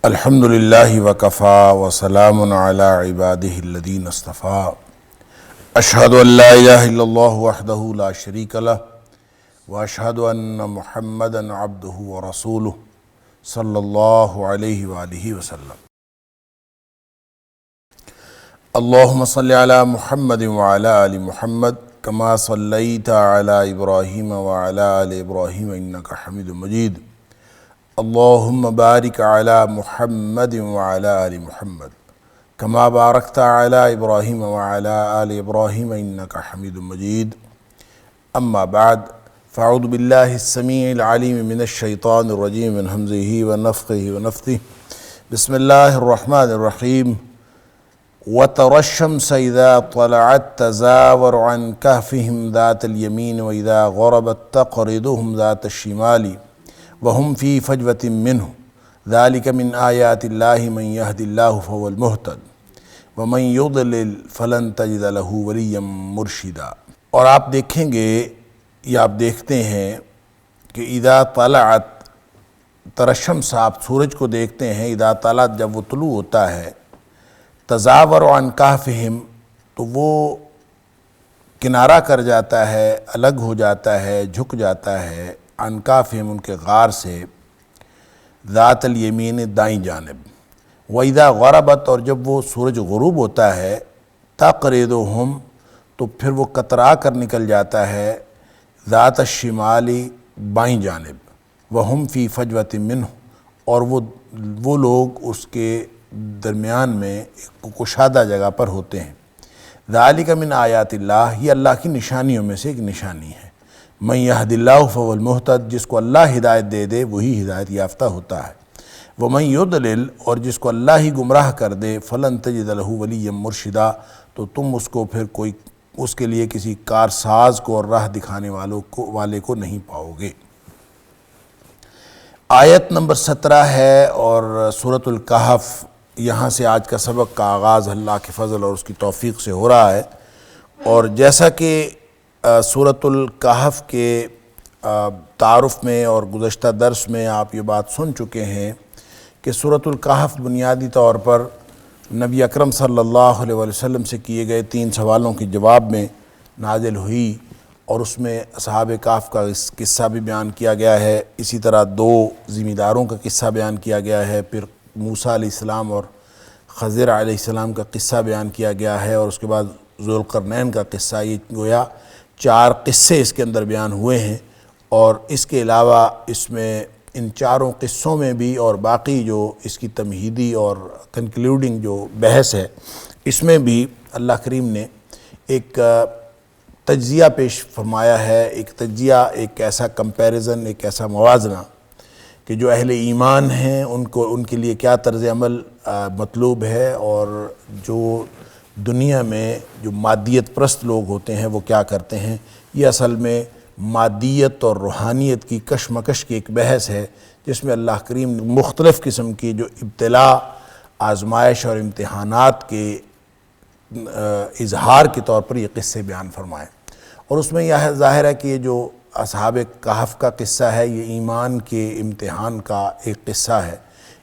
الحمدللہ وکفا وسلام علی عبادہ الذین اصطفیٰ اشہد ان لا الہ الا اللہ وحدہ لا شریک لہ واشہد ان محمدا عبدہ ورسولہ صلی اللہ علیہ وآلہ وسلم۔ اللہم صلی علی محمد وعلی آل محمد کما صلیت علی ابراہیم وعلی آل ابراہیم انک حمید مجید۔ اللہم بارک علی محمد وعلی آل محمد کما بارکت علی ابراہیم وعلی آل ابراہیم انک حمید مجید۔ اما بعد فاعوذ باللہ السمیع العلیم من الشیطان الرجیم من ہمزہ ونفخہ ونفثہ۔ بسم اللہ الرحمن الرحیم۔ وَتَرَى الشَّمْسَ إِذَا طَلَعَتْ تَزَاوَرُ عَنْ كَهْفِهِمْ ذَاتَ الْيَمِينِ وَإِذَا غَرَبَتْ تَقْرِضُهُمْ ذَاتَ الشِّمَالِ وَهُمْ فِي فَجْوَةٍ مِّنْهُ ذَلِكَ مِنْ آيَاتِ اللَّهِ مَنْ يَهْدِ اللَّهُ فَهُوَ الْمُهْتَدِ وَمَنْ يُضْلِلْ فَلَنْ تَجِدَ لَهُ وَلِيًّا مُرْشِدًا۔ اور آپ دیکھیں گے یا آپ دیکھتے ہیں کہ اذا طلعت، ترى الشمس، آپ سورج کو دیکھتے ہیں، اذا طلعت، جب وہ طلوع ہوتا ہے، تزاور عن کہفہم، تو وہ کنارہ کر جاتا ہے، الگ ہو جاتا ہے، جھک جاتا ہے، عن کہفہم، ان کے غار سے، ذات الیمین، دائیں جانب، وَإِذَا غَرَبَتْ، اور جب وہ سورج غروب ہوتا ہے، تقرضہم، تو پھر وہ کترا کر نکل جاتا ہے، ذات الشمال، بائیں جانب، وَهُمْ فِي فَجْوَةٍ مِّنْهُ، اور وہ لوگ اس کے درمیان میں ایک کشادہ جگہ پر ہوتے ہیں۔ ذَلِكَ مِنْ آیَاتِ اللَّهِ، یہ اللہ کی نشانیوں میں سے ایک نشانی ہے۔ مَنْ يَهْدِ اللَّهُ فَهُوَ الْمُهْتَدِ، جس کو اللہ ہدایت دے دے وہی ہدایت یافتہ ہوتا ہے۔ وَمَنْ يُضْلِلْ، اور جس کو اللہ ہی گمراہ کر دے، فَلَنْ تَجِدَ لَهُ وَلِيًّا مُرْشِدًا، تو تم اس کو پھر کوئی اس کے لیے کسی کارساز کو اور راہ دکھانے والے کو نہیں پاؤ گے۔ آیت نمبر 17 ہے اور سورۃ الکہف، یہاں سے آج کا سبق کا آغاز اللہ کے فضل اور اس کی توفیق سے ہو رہا ہے۔ اور جیسا کہ سورۃ الکہف کے تعارف میں اور گزشتہ درس میں آپ یہ بات سن چکے ہیں کہ سورۃ الکہف بنیادی طور پر نبی اکرم صلی اللہ علیہ وسلم سے کیے گئے 3 سوالوں کے جواب میں نازل ہوئی، اور اس میں اصحاب کہف کا قصہ بھی بیان کیا گیا ہے، اسی طرح 2 ذمہ داروں کا قصہ بیان کیا گیا ہے، پھر موسیٰ علیہ السلام اور خضر علیہ السلام کا قصہ بیان کیا گیا ہے، اور اس کے بعد ذوالقرنین کا قصہ۔ یہ گویا 4 قصے اس کے اندر بیان ہوئے ہیں، اور اس کے علاوہ اس میں ان 4 قصوں میں بھی اور باقی جو اس کی تمہیدی اور کنکلیوڈنگ جو بحث ہے، اس میں بھی اللہ کریم نے ایک تجزیہ پیش فرمایا ہے، ایک تجزیہ، ایک ایسا کمپیریزن، ایک ایسا موازنہ کہ جو اہل ایمان ہیں ان کے لیے کیا طرز عمل مطلوب ہے، اور جو دنیا میں جو مادیت پرست لوگ ہوتے ہیں وہ کیا کرتے ہیں۔ یہ اصل میں مادیت اور روحانیت کی کشمکش کی ایک بحث ہے، جس میں اللہ کریم مختلف قسم کی جو ابتلاء، آزمائش اور امتحانات کے اظہار کے طور پر یہ قصے بیان فرمائیں۔ اور اس میں یہ ظاہر ہے کہ یہ جو اصحاب کہف کا قصہ ہے، یہ ایمان کے امتحان کا ایک قصہ ہے۔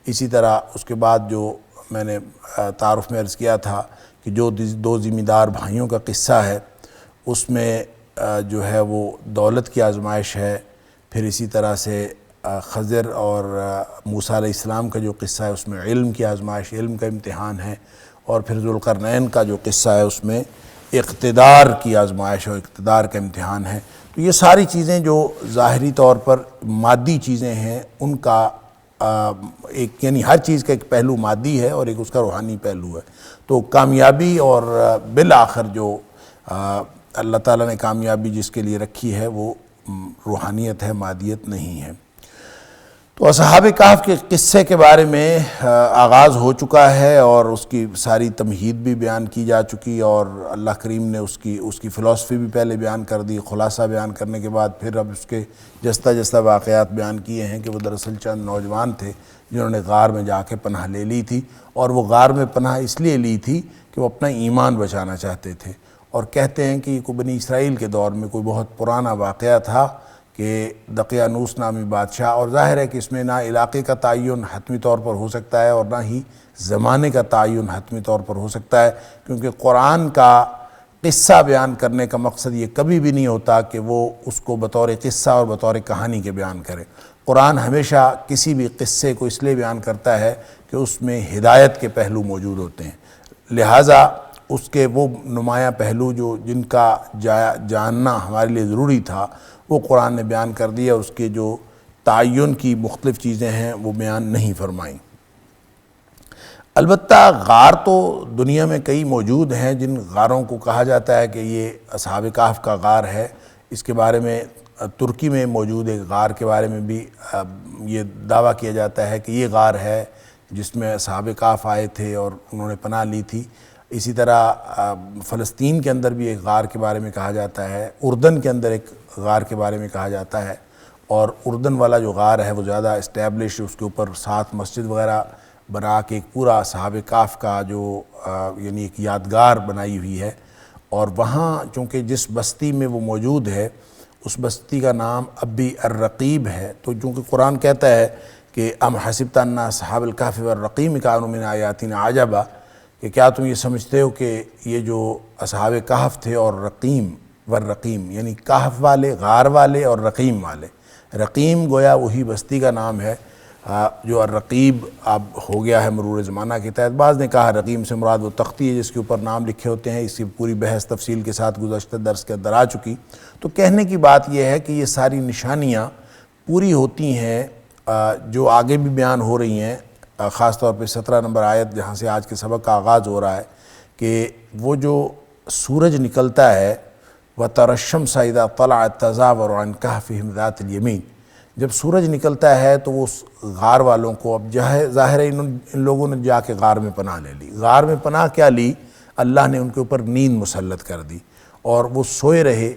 اسی طرح اس کے بعد جو میں نے تعارف میں عرض کیا تھا کہ جو 2 ذمہ دار بھائیوں کا قصہ ہے، اس میں جو ہے وہ دولت کی آزمائش ہے، پھر اسی طرح سے خضر اور موسیٰ علیہ السلام کا جو قصہ ہے اس میں علم کی آزمائش، علم کا امتحان ہے، اور پھر ذوالقرنین کا جو قصہ ہے اس میں اقتدار کی آزمائش اور اقتدار کا امتحان ہے۔ تو یہ ساری چیزیں جو ظاہری طور پر مادی چیزیں ہیں، ان کا ایک، یعنی ہر چیز کا ایک پہلو مادی ہے اور ایک اس کا روحانی پہلو ہے۔ تو کامیابی اور بالآخر جو اللہ تعالیٰ نے کامیابی جس کے لیے رکھی ہے وہ روحانیت ہے، مادیت نہیں ہے۔ تو اصحاب کہف کے قصے کے بارے میں آغاز ہو چکا ہے اور اس کی ساری تمہید بھی بیان کی جا چکی، اور اللہ کریم نے اس کی فلسفی بھی پہلے بیان کر دی۔ خلاصہ بیان کرنے کے بعد پھر اب اس کے جستہ واقعات بیان کیے ہیں کہ وہ دراصل چند نوجوان تھے جنہوں نے غار میں جا کے پناہ لے لی تھی، اور وہ غار میں پناہ اس لیے لی تھی کہ وہ اپنا ایمان بچانا چاہتے تھے۔ اور کہتے ہیں کہ یہ کوئی بنی اسرائیل کے دور میں کوئی بہت پرانا واقعہ تھا کہ دقیانوس نامی بادشاہ، اور ظاہر ہے کہ اس میں نہ علاقے کا تعین حتمی طور پر ہو سکتا ہے اور نہ ہی زمانے کا تعین حتمی طور پر ہو سکتا ہے، کیونکہ قرآن کا قصہ بیان کرنے کا مقصد یہ کبھی بھی نہیں ہوتا کہ وہ اس کو بطور قصہ اور بطور کہانی کے بیان کرے۔ قرآن ہمیشہ کسی بھی قصے کو اس لیے بیان کرتا ہے کہ اس میں ہدایت کے پہلو موجود ہوتے ہیں، لہٰذا اس کے وہ نمایاں پہلو جن کا جاننا ہمارے لیے ضروری تھا وہ قرآن نے بیان کر دیا، اس کے جو تعین کی مختلف چیزیں ہیں وہ بیان نہیں فرمائیں۔ البتہ غار تو دنیا میں کئی موجود ہیں جن غاروں کو کہا جاتا ہے کہ یہ اصحاب کہف کا غار ہے۔ اس کے بارے میں ترکی میں موجود ایک غار کے بارے میں بھی یہ دعویٰ کیا جاتا ہے کہ یہ غار ہے جس میں اصحاب کہف آئے تھے اور انہوں نے پناہ لی تھی۔ اسی طرح فلسطین کے اندر بھی ایک غار کے بارے میں کہا جاتا ہے، اردن کے اندر ایک غار کے بارے میں کہا جاتا ہے، اور اردن والا جو غار ہے وہ زیادہ اسٹیبلش، اس کے اوپر 7 مسجد وغیرہ بنا کے ایک پورا اصحاب کہف کا جو یعنی ایک یادگار بنائی ہوئی ہے، اور وہاں چونکہ جس بستی میں وہ موجود ہے اس بستی کا نام ابی الرقیب ہے، تو چونکہ قرآن کہتا ہے کہ ام حسبت ان اصحاب الکہف والرقیم کانوا من آیاتنا عجبا، کہ کیا تم یہ سمجھتے ہو کہ یہ جو اصحاب کہف تھے اور رقیم یعنی کہف والے، غار والے اور رقیم والے، رقیم گویا وہی بستی کا نام ہے جو الرقیب اب ہو گیا ہے مرور زمانہ کے تحت۔ بعض نے کہا رقیم سے مراد وہ تختی ہے جس کے اوپر نام لکھے ہوتے ہیں، اس کی پوری بحث تفصیل کے ساتھ گزشتہ درس کے اندر آ چکی۔ تو کہنے کی بات یہ ہے کہ یہ ساری نشانیاں پوری ہوتی ہیں جو آگے بھی بیان ہو رہی ہیں، خاص طور پہ 17 نمبر آیت جہاں سے آج کے سبق کا آغاز ہو رہا ہے، کہ وہ جو سورج نکلتا ہے وَتَرَى الشَّمْسَ إِذَا طَلَعَتْ تَزَاوَرُ عَنْ كَهْفِهِمْ ذَاتِ الْيَمِينِ، جب سورج نکلتا ہے تو وہ اس غار والوں کو، اب ظاہر ہے ان لوگوں نے جا کے غار میں پناہ لے لی۔ غار میں پناہ کیا لی؟ اللہ نے ان کے اوپر نیند مسلط کر دی اور وہ سوئے رہے۔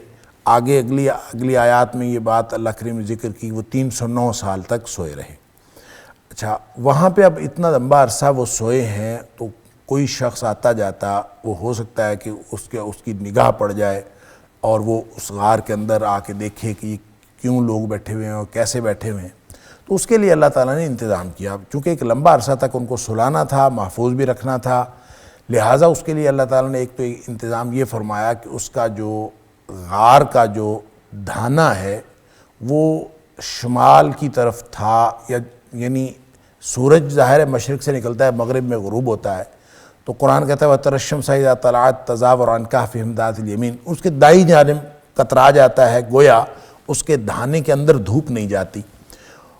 آگے اگلی آیات میں یہ بات اللہ کریم نے ذکر کی، وہ 309 سال تک سوئے رہے۔ اچھا، وہاں پہ اب اتنا لمبا عرصہ وہ سوئے ہیں تو کوئی شخص آتا جاتا، وہ ہو سکتا ہے کہ اس کی نگاہ پڑ جائے اور وہ اس غار کے اندر آ کے دیکھے کہ یہ کیوں لوگ بیٹھے ہوئے ہیں اور کیسے بیٹھے ہوئے ہیں۔ تو اس کے لیے اللہ تعالیٰ نے انتظام کیا، چونکہ ایک لمبا عرصہ تک ان کو سلانا تھا، محفوظ بھی رکھنا تھا، لہٰذا اس کے لیے اللہ تعالیٰ نے ایک تو انتظام یہ فرمایا کہ اس کا جو غار کا جو دھانا ہے وہ شمال کی طرف تھا، یعنی سورج ظاہر ہے مشرق سے نکلتا ہے، مغرب میں غروب ہوتا ہے، تو قرآن کہتا ہے وَتَرَى الشَّمْسَ إِذَا طَلَعَتْ تَزَاوَرُ عَنْ كَهْفِهِمْ ذَاتِ الْيَمِينِ، اس کے دائیں جانب کترا جاتا ہے، گویا اس کے دھانے کے اندر دھوپ نہیں جاتی،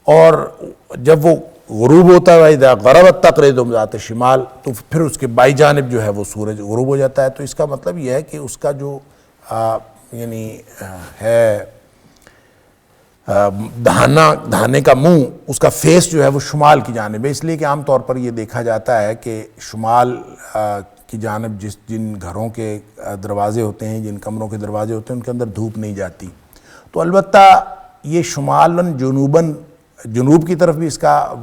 اور جب وہ غروب ہوتا ہے وَإِذَا غَرَبَتْ تَقْرِضُهُمْ ذَاتَ الشِّمَالِ، تو پھر اس کے بائیں جانب جو ہے وہ سورج غروب ہو جاتا ہے۔ تو اس کا مطلب یہ ہے کہ اس کا جو یعنی ہے دھانے کا منہ، اس کا فیس جو ہے وہ شمال کی جانب ہے، اس لیے کہ عام طور پر یہ دیکھا جاتا ہے کہ شمال کی جانب جن گھروں کے دروازے ہوتے ہیں، جن کمروں کے دروازے ہوتے ہیں، ان کے اندر دھوپ نہیں جاتی۔ تو البتہ یہ شمالاً جنوب کی طرف بھی اس کا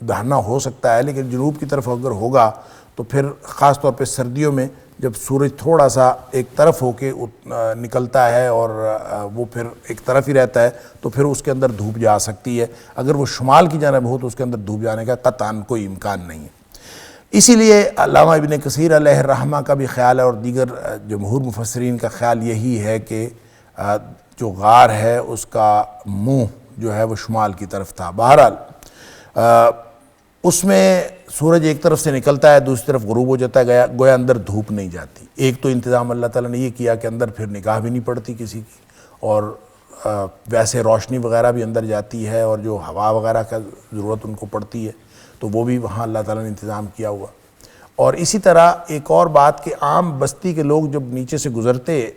دہنا ہو سکتا ہے، لیکن جنوب کی طرف اگر ہوگا تو پھر خاص طور پہ سردیوں میں جب سورج تھوڑا سا ایک طرف ہو کے نکلتا ہے اور وہ پھر ایک طرف ہی رہتا ہے تو پھر اس کے اندر دھوپ جا سکتی ہے، اگر وہ شمال کی جانب ہو تو اس کے اندر دھوپ جانے کا قطعاً کوئی امکان نہیں ہے۔ اسی لیے علامہ ابن کثیر علیہ الرحمہ کا بھی خیال ہے اور دیگر جمہور مفسرین کا خیال یہی ہے کہ جو غار ہے اس کا منہ جو ہے وہ شمال کی طرف تھا۔ بہرحال اس میں سورج ایک طرف سے نکلتا ہے، دوسری طرف غروب ہو جاتا ہے، گویا اندر دھوپ نہیں جاتی۔ ایک تو انتظام اللہ تعالیٰ نے یہ کیا کہ اندر پھر نگاہ بھی نہیں پڑتی کسی کی، اور ویسے روشنی وغیرہ بھی اندر جاتی ہے، اور جو ہوا وغیرہ کا ضرورت ان کو پڑتی ہے تو وہ بھی وہاں اللہ تعالیٰ نے انتظام کیا ہوا۔ اور اسی طرح ایک اور بات کہ عام بستی کے لوگ جب نیچے سے گزرتے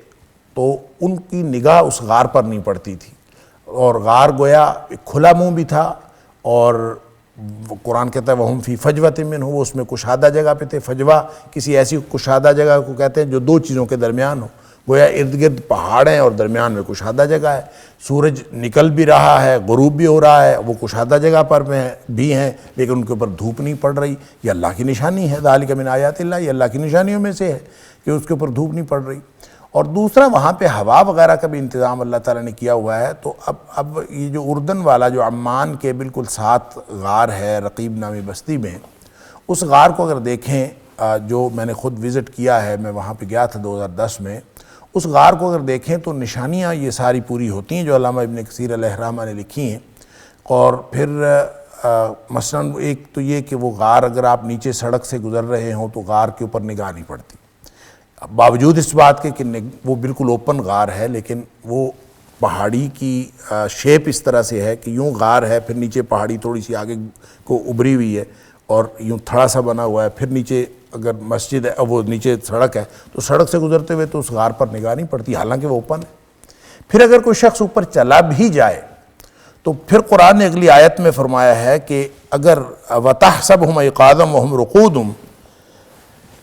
تو ان کی نگاہ اس غار پر نہیں پڑتی تھی، اور غار گویا کھلا منہ بھی تھا اور قرآن کہتا ہے وَهُمْ فِي فَجْوَةٍ مِّنْهُ، وہ اس میں کشادہ جگہ پہ تھے۔ فجوہ کسی ایسی کشادہ جگہ کو کہتے ہیں جو دو چیزوں کے درمیان ہو، گویا ارد گرد پہاڑ ہیں اور درمیان میں کشادہ جگہ ہے، سورج نکل بھی رہا ہے، غروب بھی ہو رہا ہے، وہ کشادہ جگہ پر بھی ہیں لیکن ان کے اوپر دھوپ نہیں پڑ رہی۔ یہ اللہ کی نشانی ہے، ذالک من آیات اللہ، یہ اللہ کی نشانیوں میں سے ہے کہ اس کے اوپر دھوپ نہیں پڑ رہی۔ اور دوسرا وہاں پہ ہوا وغیرہ کا بھی انتظام اللہ تعالیٰ نے کیا ہوا ہے۔ تو اب یہ جو اردن والا جو عمان کے بالکل ساتھ غار ہے رقیب نامی بستی میں، اس غار کو اگر دیکھیں، جو میں نے خود وزٹ کیا ہے، میں وہاں پہ گیا تھا 2010 میں، اس غار کو اگر دیکھیں تو نشانیاں یہ ساری پوری ہوتی ہیں جو علامہ ابن کثیر علیہ الرحمہ نے لکھی ہیں۔ اور پھر مثلاً ایک تو یہ کہ وہ غار اگر آپ نیچے سڑک سے گزر رہے ہوں تو غار کے اوپر نگاہ نہیں پڑتی، باوجود اس بات کے کہ وہ بالکل اوپن غار ہے، لیکن وہ پہاڑی کی شیپ اس طرح سے ہے کہ یوں غار ہے، پھر نیچے پہاڑی تھوڑی سی آگے کو ابھری ہوئی ہے اور یوں تھڑا سا بنا ہوا ہے، پھر نیچے اگر مسجد ہے، وہ نیچے سڑک ہے تو سڑک سے گزرتے ہوئے تو اس غار پر نگاہ نہیں پڑتی، حالانکہ وہ اوپن ہے۔ پھر اگر کوئی شخص اوپر چلا بھی جائے تو پھر قرآن نے اگلی آیت میں فرمایا ہے کہ اگر وَتَحْسَبْهُمْ أَيْقَاظًا وَهُمْ رُقُودٌ،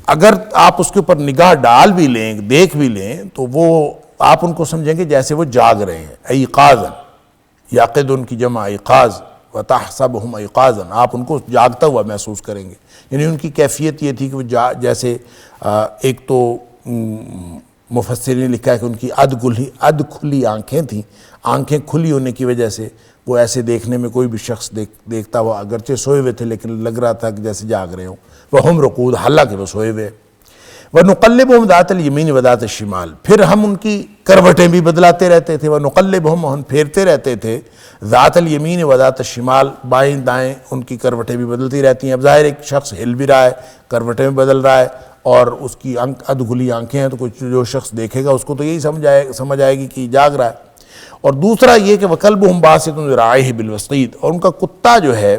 اگر آپ اس کے اوپر نگاہ ڈال بھی لیں، دیکھ بھی لیں، تو وہ آپ ان کو سمجھیں گے جیسے وہ جاگ رہے ہیں۔ ایقاظاً، یاقظ کی جمع ایقاظ، وَتَحْسَبْهُمْ أَيْقَاظًا، آپ ان کو جاگتا ہوا محسوس کریں گے۔ یعنی ان کی کیفیت یہ تھی کہ وہ جیسے ایک تو مفسرین نے لکھا ہے کہ ان کی اد کھلی آنکھیں تھیں، آنکھیں کھلی ہونے کی وجہ سے وہ ایسے دیکھنے میں کوئی بھی شخص دیکھتا ہوا، اگرچہ سوئے ہوئے تھے لیکن لگ رہا تھا کہ جیسے جاگ رہے ہوں۔ وَهُمْ رُقُودٌ، حالانکہ وہ سوئے ہوئے۔ وَنُقَلِّبُهُمْ ذَاتَ الْيَمِينِ وَذَاتَ الشِّمَالِ، پھر ہم ان کی کروٹیں بھی بدلاتے رہتے تھے۔ وَنُقَلِّبُهُمْ، ہم پھیرتے رہتے تھے، ذات الیمین و ذات الشمال، بائیں دائیں ان کی کروٹیں بھی بدلتی رہتی ہیں۔ اب ظاہر ایک شخص ہل بھی رہا ہے، کروٹیں بھی بدل رہا ہے اور اس کی ادھگلی آنکھیں ہیں، تو کچھ جو شخص دیکھے گا اس کو تو یہی سمجھ آئے گی کہ جاگ رہا ہے۔ اور دوسرا یہ کہ وَكَلْبُهُمْ بَاسِطٌ ذِرَاعَيْهِ بِالْوَصِيدِ، اور ان کا کتا جو ہے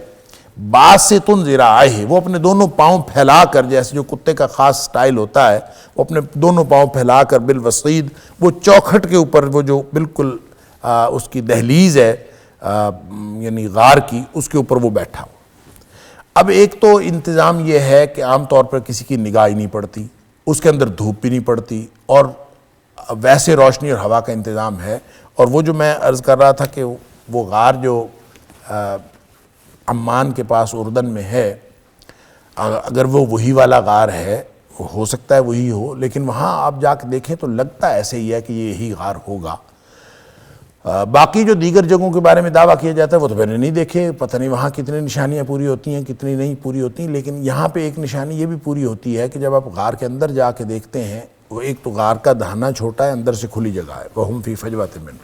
باسطٌ ذراعیہ، وہ اپنے دونوں پاؤں پھیلا کر، جیسے جو کتے کا خاص سٹائل ہوتا ہے، وہ اپنے دونوں پاؤں پھیلا کر بالوصید، وہ چوکھٹ کے اوپر، وہ جو بالکل اس کی دہلیز ہے یعنی غار کی، اس کے اوپر وہ بیٹھا ہو۔ اب ایک تو انتظام یہ ہے کہ عام طور پر کسی کی نگاہ ہی نہیں پڑتی، اس کے اندر دھوپ بھی نہیں پڑتی، اور ویسے روشنی اور ہوا کا انتظام ہے۔ اور وہ جو میں عرض کر رہا تھا کہ وہ غار جو عمان کے پاس اردن میں ہے، اگر وہ وہی والا غار ہے، ہو سکتا ہے وہی ہو، لیکن وہاں آپ جا کے دیکھیں تو لگتا ایسے ہی ہے کہ یہی غار ہوگا۔ باقی جو دیگر جگہوں کے بارے میں دعویٰ کیا جاتا ہے وہ تو میں نے نہیں دیکھے، پتہ نہیں وہاں کتنی نشانیاں پوری ہوتی ہیں کتنی نہیں پوری ہوتی ہیں، لیکن یہاں پہ ایک نشانی یہ بھی پوری ہوتی ہے کہ جب آپ غار کے اندر جا کے دیکھتے ہیں، وہ ایک تو غار کا دہانہ چھوٹا ہے، اندر سے کھلی جگہ ہے، وَهُمْ فِي فَجْوَةٍ مِّنْهُ،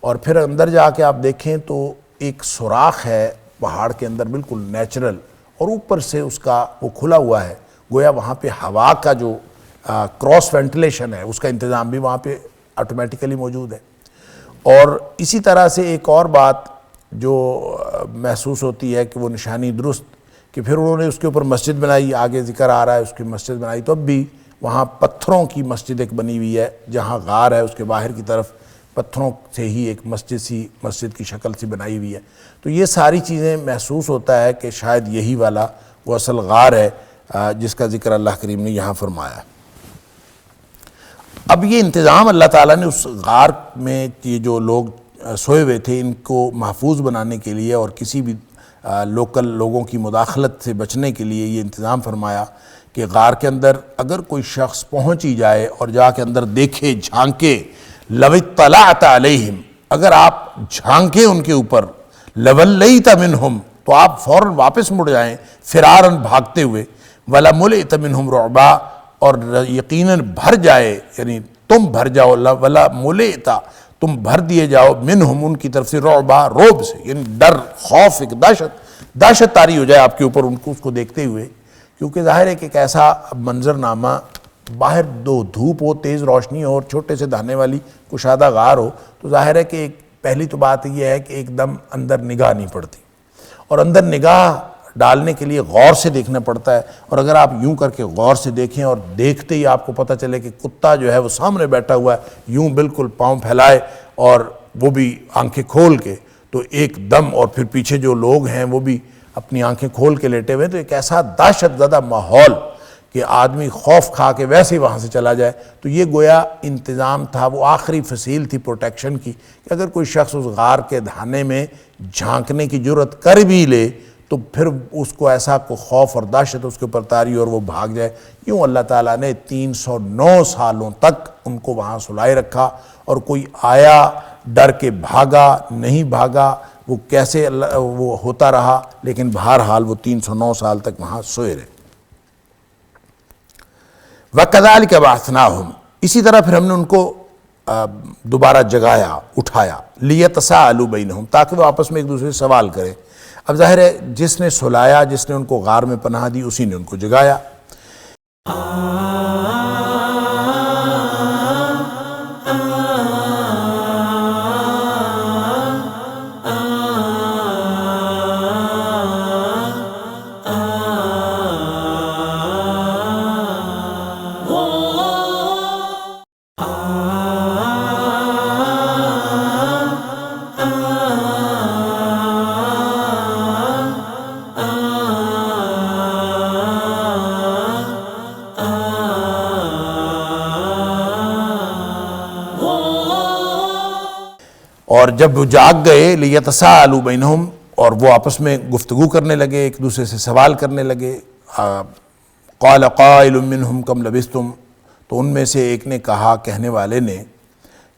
اور پھر اندر جا کے آپ دیکھیں تو ایک سوراخ ہے پہاڑ کے اندر بالکل نیچرل، اور اوپر سے اس کا وہ کھلا ہوا ہے، گویا وہاں پہ ہوا کا جو کراس وینٹیلیشن ہے اس کا انتظام بھی وہاں پہ آٹومیٹیکلی موجود ہے۔ اور اسی طرح سے ایک اور بات جو محسوس ہوتی ہے کہ وہ نشانی درست، کہ پھر انہوں نے اس کے اوپر مسجد بنائی، آگے ذکر آ رہا ہے اس کی مسجد بنائی، تو اب بھی وہاں پتھروں کی مسجد ایک بنی ہوئی ہے، جہاں غار ہے اس کے باہر کی طرف پتھروں سے ہی ایک مسجد کی شکل سی بنائی ہوئی ہے۔ تو یہ ساری چیزیں محسوس ہوتا ہے کہ شاید یہی والا وہ اصل غار ہے جس کا ذکر اللہ کریم نے یہاں فرمایا ہے۔ اب یہ انتظام اللہ تعالیٰ نے اس غار میں، یہ جو لوگ سوئے ہوئے تھے ان کو محفوظ بنانے کے لیے اور کسی بھی لوکل لوگوں کی مداخلت سے بچنے کے لیے یہ انتظام فرمایا کہ غار کے اندر اگر کوئی شخص پہنچ ہی جائے اور جا کے اندر دیکھے، جھانکے، لَوِ اطَّلَعْتَ عَلَيْهِمْ، اگر آپ جھانکیں ان کے اوپر، لَوَلَّيْتَ مِنْهُمْ، تو آپ فوراً واپس مڑ جائیں فِرَارًا بھاگتے ہوئے، وَلَمُلِئْتَ مِنْهُمْ رُعْبًا، اور یقیناً بھر جائے، یعنی تم بھر جاؤ، وَلَمُلِئْتَ، تم بھر دیے جاؤ، منہم ان کی طرف سے، رعبا، روب سے، یعنی ڈر، خوف، ایک دہشت طاری ہو جائے آپ کے اوپر اس کو دیکھتے ہوئے، کیونکہ ظاہر ہے کہ ایک ایسا منظرنامہ، باہر دو دھوپ ہو، تیز روشنی ہو اور چھوٹے سے دہانے والی کشادہ غار ہو، تو ظاہر ہے کہ ایک پہلی تو بات یہ ہے کہ ایک دم اندر نگاہ نہیں پڑتی، اور اندر نگاہ ڈالنے کے لیے غور سے دیکھنا پڑتا ہے، اور اگر آپ یوں کر کے غور سے دیکھیں اور دیکھتے ہی آپ کو پتہ چلے کہ کتا جو ہے وہ سامنے بیٹھا ہوا ہے، یوں بالکل پاؤں پھیلائے اور وہ بھی آنکھیں کھول کے، تو ایک دم، اور پھر پیچھے جو لوگ ہیں وہ بھی اپنی آنکھیں کھول کے لیٹے ہوئے، تو ایک ایسا دہشت زدہ ماحول کہ آدمی خوف کھا کے ویسے ہی وہاں سے چلا جائے۔ تو یہ گویا انتظام تھا، وہ آخری فصیل تھی پروٹیکشن کی، کہ اگر کوئی شخص اس غار کے دھانے میں جھانکنے کی جرت کر بھی لے تو پھر اس کو ایسا کو خوف اور دہشت اس کے اوپر طاری اور وہ بھاگ جائے۔ یوں اللہ تعالیٰ نے 309 سالوں تک ان کو وہاں سلائے رکھا، اور کوئی آیا ڈر کے بھاگا نہیں بھاگا، وہ کیسے وہ ہوتا رہا، لیکن بہرحال وہ 309 سال تک وہاں سوئے رہے۔ وَكَذَلِكَ بَعَثْنَاهُمْ، اسی طرح پھر ہم نے ان کو دوبارہ جگایا، اٹھایا، لِيَتَسَاءَلُوا بَيْنَهُمْ، تاکہ وہ آپس میں ایک دوسرے سے سوال کریں۔ اب ظاہر ہے جس نے سلایا، جس نے ان کو غار میں پناہ دی، اسی نے ان کو جگایا۔ اور جب وہ جاگ گئے، لیتساءلوا بینہم، اور وہ آپس میں گفتگو کرنے لگے، ایک دوسرے سے سوال کرنے لگے۔ قال قائل منہم کم لبثتم، تو ان میں سے ایک نے کہا، کہنے والے نے،